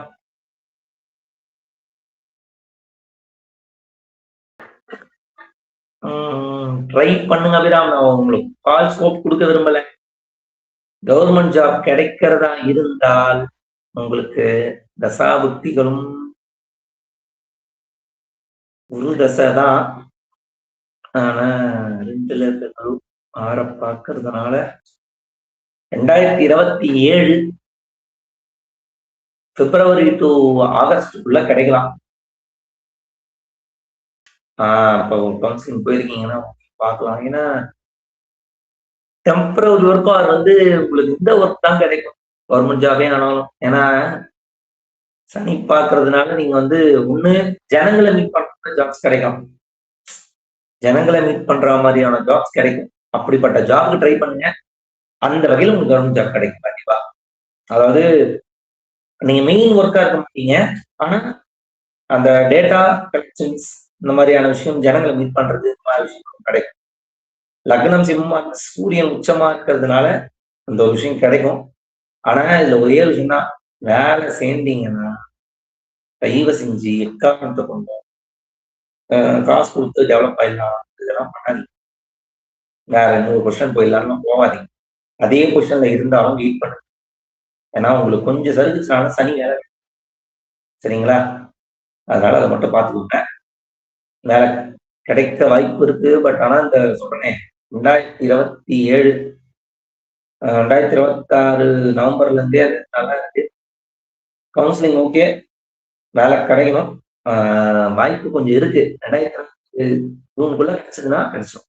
ட்ரை பண்ணுங்க அபிராம். நான் உங்களுக்கு கால் ஸ்கோப் கொடுக்க விரும்பல. கவர்மெண்ட் ஜாப் கிடைக்கிறதா இருந்தால் உங்களுக்கு தசாபுக்திகளும் குரு தசை தான். ஆனா 2ல இருக்கிற ஆற பார்க்கறதுனால 2027 பிப்ரவரி டு ஆகஸ்டுக்குள்ள கிடைக்கலாம். இப்போ கவுன்சிலிங் போயிருக்கீங்கன்னா பார்க்கலாம். ஏன்னா டெம்பரரி ஒர்க்கும் அது வந்து உங்களுக்கு இந்த ஒர்க் தான் கிடைக்கும், கவர்மெண்ட் ஜாபே ஆனாலும். ஏன்னா சனி பார்க்கறதுனால நீங்க வந்து ஒண்ணு ஜனங்களை மீட் பண்ற ஜாப்ஸ் கிடைக்கும், ஜனங்களை மீட் பண்ற மாதிரியான ஜாப்ஸ் கிடைக்கும். அப்படிப்பட்ட ஜாப்க்கு ட்ரை பண்ணுங்க. அந்த வகையில் உங்களுக்கு கவர்மெண்ட் ஜாப் கிடைக்கும் கண்டிப்பா. அதாவது நீங்க மெயின் ஒர்க்கா இருக்க மாட்டீங்க, ஆனா அந்த டேட்டா கலெக்ஷன்ஸ் இந்த மாதிரியான விஷயம், ஜனங்களை மீட் பண்றது, இந்த மாதிரி விஷயம் கிடைக்கும். லக்னம் சிம்மமா, சூரியன் உச்சமா இருக்கிறதுனால அந்த ஒரு விஷயம் கிடைக்கும். ஆனா இதுல ஒரே விஷயம் தான், வேலை சேர்ந்தீங்கன்னா தயவு செஞ்சு எக்காரணத்தை கொண்டு காசு கொடுத்து டெவலப் ஆயிடலாம் இதெல்லாம் பண்ணாதீங்க. வேற இன்னொரு கொஸ்டின் போயிடலாம்னு போகாதீங்க. அதே கொஸ்டின்ல இருந்தாலும் வெயிட் பண்ணுங்க. ஏன்னா உங்களுக்கு கொஞ்சம் சர்வீஸ்னால சனி வேலை, சரிங்களா? அதனால அதை மட்டும் பார்த்துக்கோங்க. வேலை கிடைக்க வாய்ப்பு இருக்கு. பட் ஆனா இந்த சொல்றேன் 2027 2026 நவம்பர்ல இருந்தே அது நல்லா இருக்கு. கவுன்சிலிங் ஓகே, வேலை கிடைக்கணும், வாய்ப்பு கொஞ்சம் இருக்கு. 2020 ஜூனுக்குள்ள கிடைச்சதுன்னா கிடைச்சிடும்.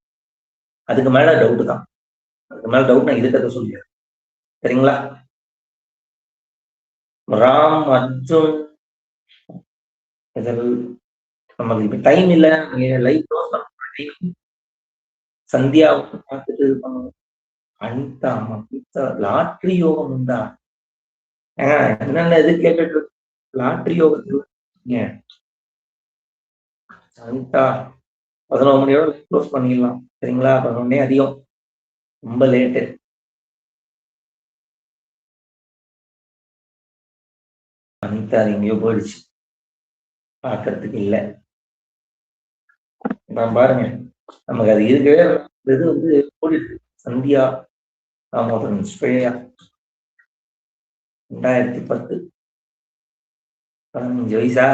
அதுக்கு மேல டவுட் தான். அதுக்கு மேல டவுட் நான் இதுக்கு சொல்லிடுறேன், சரிங்களா? ராம் அர்ஜுன், நமக்கு இப்ப டைம் இல்லை, லைவ் க்ளோஸ் பண்ண சந்தியா பார்த்துட்டு இது பண்ணணும். அனிதா, லாட்ரி யோகம் உண்டா? என்னென்ன இது கேட்டுட்டு லாட்ரி யோகத்துக்கு அனிதா 11 மணியோட க்ளோஸ் பண்ணிடலாம், சரிங்களா? 11 அதிகம், ரொம்ப லேட்டு. அனிதா எங்கேயோ போயிடுச்சு, பார்க்கறதுக்கு இல்லை. நான் பாருங்க, நமக்கு அது இருக்கவே இது வந்து ஓடிட்டு. சந்தியா தாமோதரன், ஸ்ரேயா 2010, 15 வயசா?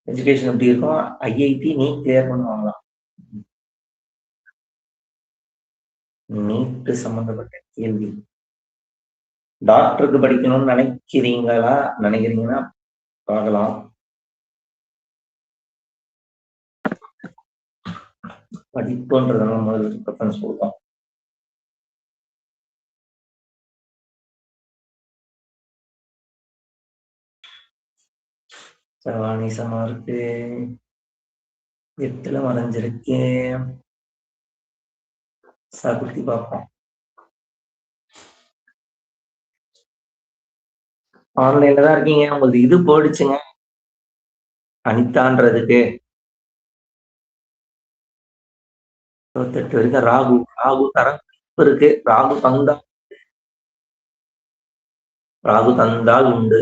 எஜுகேஷன் எப்படி இருக்கும்? ஐஐடி நீட் கிளியர் பண்ணுவாங்களாம். நீட் சம்பந்தப்பட்ட கேள்வி. டாக்டருக்கு படிக்கணும்னு நினைக்கிறீங்கன்னா பார்க்கலாம். படிப்புன்றதுனால முதல்ல ப்ரிஃபரன்ஸ் கொடுக்கும். சவானிசமா இருக்கு, 8ல மறைஞ்சிருக்கு. சாகுத்தி பார்ப்போம். ஆன்லைன்ல தான் இருக்கீங்க, உங்களுக்கு இது போயிடுச்சுங்க அனிதான்றதுக்கு. 28 வரைக்கும் ராகு தரம் இருக்கு. ராகு தந்தால் உண்டு.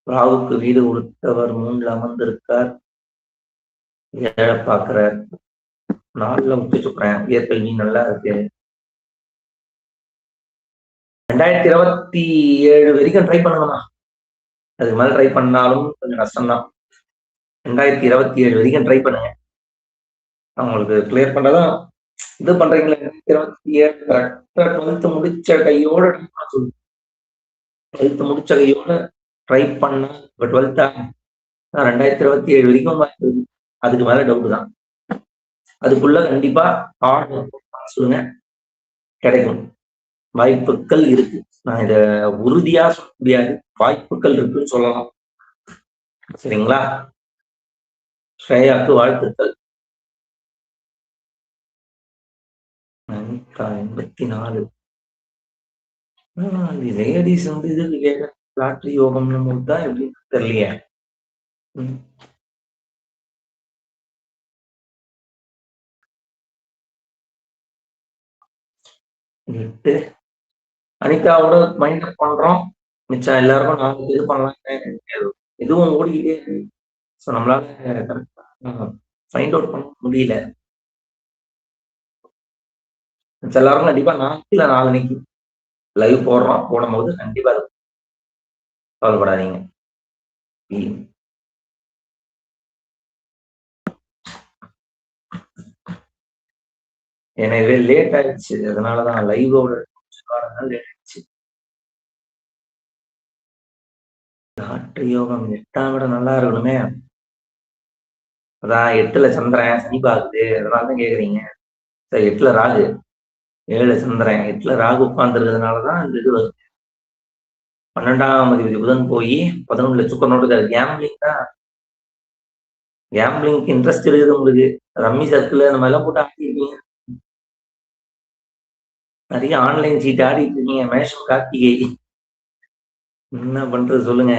ராகுக்கு வீடு கொடுத்தவர் 3ல அமர்ந்திருக்கார், 7 பார்க்கிறார், 4ல உச்சி சுக்குறேன். உயர்கல்வி நல்லா இருக்கு. 2027 வரைக்கும் ட்ரை பண்ணுங்கம்மா. அதுக்கு மேல ட்ரை பண்ணாலும் கொஞ்சம் கஷ்டம்தான். 2027 வரைக்கும் ட்ரை பண்ணுங்க. அவங்களுக்கு கிளியர் பண்ணதான் இது பண்றீங்களா 2027 கரெக்டா 12th முடிச்ச கையோட சொல்லு. 12th முடிச்ச கையோட ட்ரை பண்ண இப்போ 12th 2027 வரைக்கும் அதுக்கு மேல டவுட் தான். அதுக்குள்ள கண்டிப்பா சொல்லுங்க கிடைக்கும். வாய்ப்புகள் இருக்கு. நான் இத உறுதியா சொல்ல முடியாது, வாய்ப்புகள் இருக்குன்னு சொல்லலாம். சரிங்களா? ஸ்ரேயாக்கு வாழ்த்துக்கள். 84 லேடிஸ் வந்து இதுக்கு கேட்க லாட்ரி யோகம்னு தான் எப்படின்னு தெரியலையே. அனிதாவோட மைண்ட் அப் பண்றோம். மிச்சம் எல்லாருக்கும் நாம இது பண்ணலாம். எதுவும் ஓடிக்கிட்டே இருக்கு. ஸோ நம்மளால ஃபைண்ட் அவுட் பண்ண முடியல. மிச்சம் எல்லாருக்கும் கண்டிப்பா நாளைக்கு இல்லை நாளைக்கு லைவ் போடுறோம். போடும்போது கண்டிப்பா கவலைப்படாதீங்க. எனவே லேட் ஆயிடுச்சு. அதனாலதான் லைவோட லேட் ஆயிடுச்சு. லாட்ரி யோகம் 8ஆம் விட நல்லா இருக்கணுமே. அதான் 8ல சந்திரன் சனி பாக்குது. அதனாலதான் கேக்குறீங்க. சரி 8ல ராகு, 7 சந்திரன், 8ல ராகு உட்கார்ந்துருக்கிறதுனாலதான் இந்த இது வருது. 12ஆம் அதிபதி புதன் போய் 11ல சுக்கரனோட கேம்பிளிங் தான். கேம்பிளிங்க்கு இன்ட்ரெஸ்ட் இருக்குது உங்களுக்கு. ரம்மி சர்க்கிள் அந்த மாதிரிலாம் போட்டு ஆடிருக்கீங்க. நிறைய ஆன்லைன் சீட் ஆடிட்டு இருக்கீங்க. மேஷம் கார்த்திகை என்ன பண்றது சொல்லுங்க.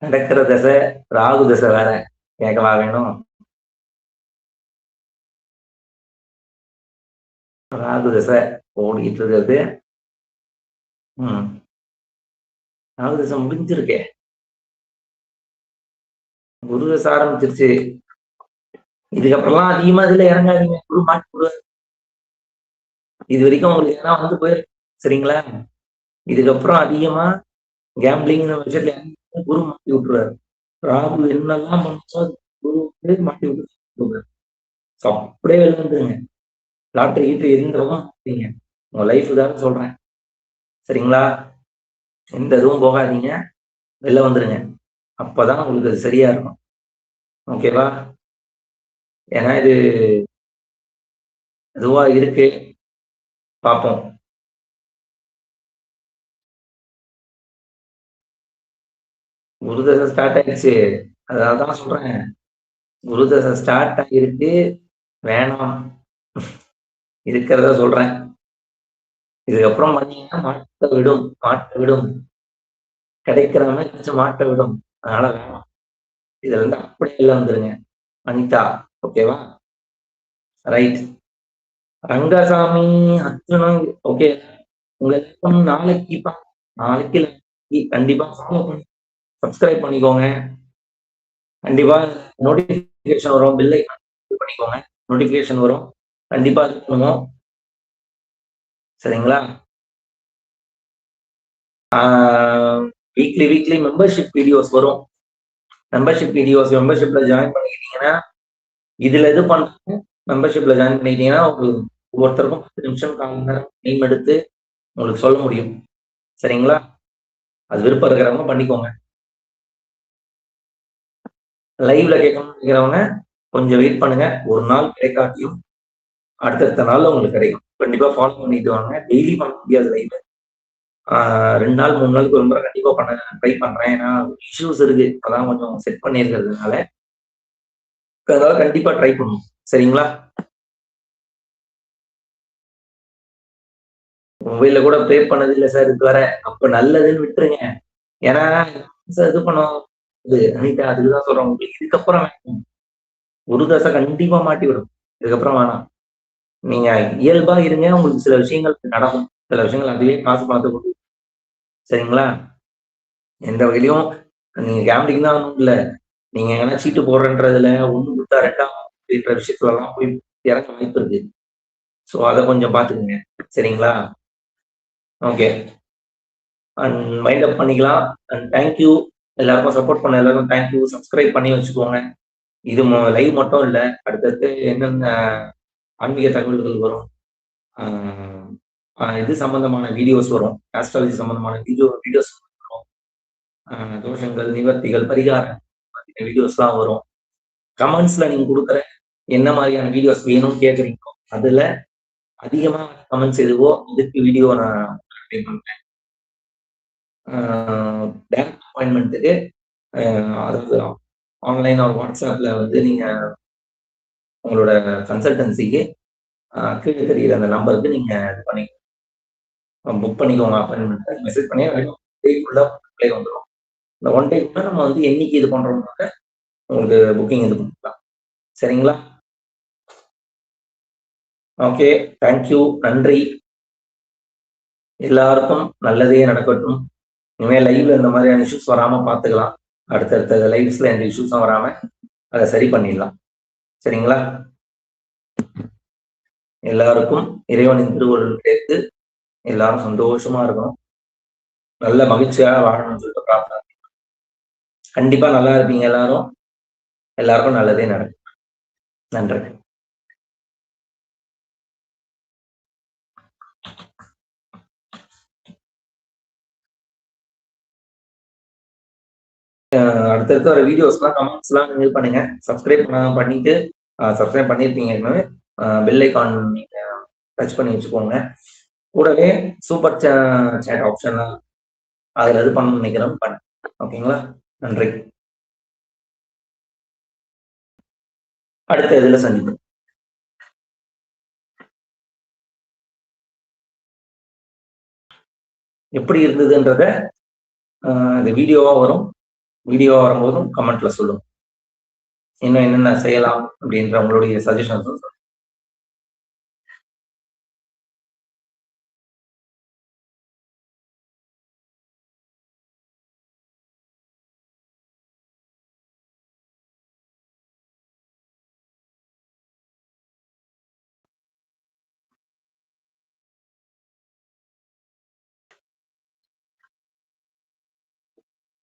நடக்கிற தசை ராகு தசை வேற கேட்கவா வேணும். ராகு தசை ஓடிக்கிட்டு இருக்கிறது. ராகு தசை முடிஞ்சிருக்கே. குரு தசை ஆரம்பிச்சிருச்சு. இதுக்கப்புறம்லாம் அதிகமா இதுல இறங்காதீங்க. குரு மாட்டி விடுவாரு. இது வரைக்கும் உங்களுக்கு எல்லாம் வந்து போயிருக்கு. சரிங்களா? இதுக்கப்புறம் அதிகமா கேம்பிளிங் விஷயத்துல குரு மாட்டி விட்டுருவாரு. ராகு என்னெல்லாம் பண்ணுச்சோ குரு மாட்டி விட்டுருவாரு. அப்படியே வெளில வந்துருங்க. லாட்டரி கீட்டு எதுவும் உங்க லைஃப் தான் சொல்றேன். சரிங்களா? எந்த இதுவும் போகாதீங்க, வெளில வந்துருங்க. அப்பதான் உங்களுக்கு அது சரியா இருக்கும். ஓகேவா? ஏன்னா இது இதுவா இருக்கு. பார்ப்போம். குருதசை ஸ்டார்ட் ஆயிடுச்சு. அதனாலதான் சொல்றேன். குருதசை ஸ்டார்ட் ஆகிருக்கு. வேணாம் இருக்கிறத சொல்றேன். இதுக்கப்புறம் பண்ணீங்கன்னா மாட்ட விடும் கிடைக்கிறவங்க கொஞ்சம் மாட்ட விடும். அதனால வேணாம். இதுல இருந்து அப்படியே எல்லாம் வந்துருங்க. அனிதா ஓகேவா? ரைட். ரங்கசாமி அர்ஜுனன் ஓகே. உங்களுக்கு நாளைக்கு கண்டிப்பா ஃபாலோ பண்ணி சப்ஸ்கிரைப் பண்ணிக்கோங்க. கண்டிப்பா நோட்டிபிகேஷன் வரும். பில் ஐகான் பண்ணிக்கோங்க. நோட்டிபிகேஷன் வரும். கண்டிப்பா இது பண்ணுவோம். சரிங்களா? வீக்லி மெம்பர்ஷிப் வீடியோஸ் வரும். மெம்பர்ஷிப்ல ஜாயின் பண்ணிக்கிட்டீங்கன்னா இதுல இது பண்ணுங்க. மெம்பர்ஷிப்ல ஜாயின் பண்ணிக்கிட்டீங்கன்னா ஒவ்வொருத்தருக்கும் 10 நிமிஷம் டைம் எடுத்து உங்களுக்கு சொல்ல முடியும். சரிங்களா? அது விருப்பம் இருக்கிறவங்க பண்ணிக்கோங்க. லைவ்ல கேட்கணும்னு நினைக்கிறவங்க கொஞ்சம் வெயிட் பண்ணுங்க. ஒரு நாள் கிடைக்காட்டியும் அடுத்தடுத்த நாள்ல உங்களுக்கு கிடைக்கும். கண்டிப்பா ஃபாலோ பண்ணிட்டு வாங்க. டெய்லி பண்ண முடியாது லைவ். 2 நாள் 3 நாளுக்கு ஒரு முறை கண்டிப்பா ட்ரை பண்றேன். ஏன்னா இஷ்யூஸ் இருக்கு. அதான் கொஞ்சம் செட் பண்ணியிருக்கிறதுனால கண்டிப்பா ட்ரை பண்ணுவோம். சரிங்களா? மொபைல்ல கூட ப்ளே பண்ணது இல்லை சார் இது வர. அப்ப நல்லதுன்னு விட்டுருங்க. ஏன்னா இது பண்ணும் அதுக்குதான் சொல்றேன். உங்களுக்கு இதுக்கப்புறம் வேணும். ஒரு தசை கண்டிப்பா மாட்டி விடும். இதுக்கப்புறம் வேணாம். நீங்க இயல்பா இருங்க. உங்களுக்கு சில விஷயங்கள் நடக்கும். சில விஷயங்கள் அதுவே காசு பணத்தை கொடுக்கும். சரிங்களா? எந்த வகையிலையும் நீங்க கேம்பிளிங் தான் இல்ல. நீங்க எங்கன்னா சீட்டு போடுறன்றதுல 1 கொடுத்தா 2 அப்படின்ற விஷயத்துல எல்லாம் போய் இறங்க வாய்ப்பு இருக்கு. ஸோ அதை கொஞ்சம் பாத்துக்கோங்க. சரிங்களா? ஓகே. அண்ட் மைண்ட் அப் பண்ணிக்கலாம். அண்ட் தேங்க்யூ எல்லாருக்கும் சப்போர்ட் பண்ண எல்லாருக்கும் தேங்க்யூ. சப்ஸ்கிரைப் பண்ணி வச்சுக்கோங்க. இது லைவ் மட்டும் இல்லை, அடுத்தடுத்து என்னென்ன ஆன்மீக தகவல்கள் வரும். இது சம்பந்தமான வீடியோஸ் வரும். ஆஸ்ட்ராலஜி சம்பந்தமான வீடியோஸ் வரும். தோஷங்கள், நிவர்த்திகள், பரிகாரம் வீடியோஸ்லாம் வரும். கமெண்ட்ஸ்ல நீங்க கொடுக்குற என்ன மாதிரியான வீடியோஸ் வேணும்னு கேட்குறீங்களோ அதுல அதிகமா கமெண்ட்ஸ் எதுவோ இதுக்கு வீடியோ நான் பண்றேன். டைரக்ட் அப்பாயின்மெண்ட்டுக்கு அதாவது ஆன்லைன் ஆர் வாட்ஸ்அப்ல வந்து நீங்க உங்களோட கன்சல்டன்சிக்கு கீழே தெரியுற அந்த நம்பருக்கு நீங்க இது பண்ணி புக் பண்ணிக்கோங்க. அப்பாயின்மெண்ட் மெசேஜ் பண்ணி டேக்குள்ள வந்துடும். இந்த 1 டேக்குள்ள நம்ம வந்து என்னைக்கு இது பண்றோம்னாக்க உங்களுக்கு புக்கிங் இது பண்ணிக்கலாம். சரிங்களா? ஓகே, தேங்க்யூ, நன்றி. எல்லாருக்கும் நல்லதே நடக்கட்டும். இனிமேல் லைவ்ல இந்த மாதிரியான இஷ்யூஸ் வராம பார்த்துக்கலாம். அடுத்தடுத்த லைவ்ஸ்ல எந்த இஷ்யூஸும் வராம அதை சரி பண்ணிடலாம். சரிங்களா? எல்லாருக்கும் இறைவனின் திருவருள் கிடைத்து எல்லாரும் சந்தோஷமா இருக்கணும், நல்ல மகிழ்ச்சியாக வாழணும்னு சொல்லிட்டு பிரார்த்தனை. கண்டிப்பா நல்லா இருப்பீங்க எல்லாரும். எல்லாருக்கும் நல்லதே நடக்கும். நன்றி. அடுத்தடுத்து வர வீடியோஸ்லாம் கமெண்ட்ஸ்லாம் இது பண்ணுங்க. சப்ஸ்கிரைப் பண்ணிட்டு சப்ஸ்கிரைப் பண்ணியிருப்பீங்க ஏற்கனவே. பெல் ஐக்கான் நீங்க டச் பண்ணி வச்சுக்கோங்க. கூடவே சூப்பர் சேட் ஆப்ஷன் அதுல இது பண்ண நினைக்கிறோம் பண்ண. ஓகேங்களா? நன்றி. அடுத்த இதுல சந்திப்போம். எப்படி இருந்ததுன்றத இந்த வீடியோவா வரும். வீடியோவா வரும்போதும் கமெண்ட்ல சொல்லுங்க. இன்னும் என்னென்ன செய்யலாம் அப்படின்ற உங்களுடைய சஜஷன்ஸும்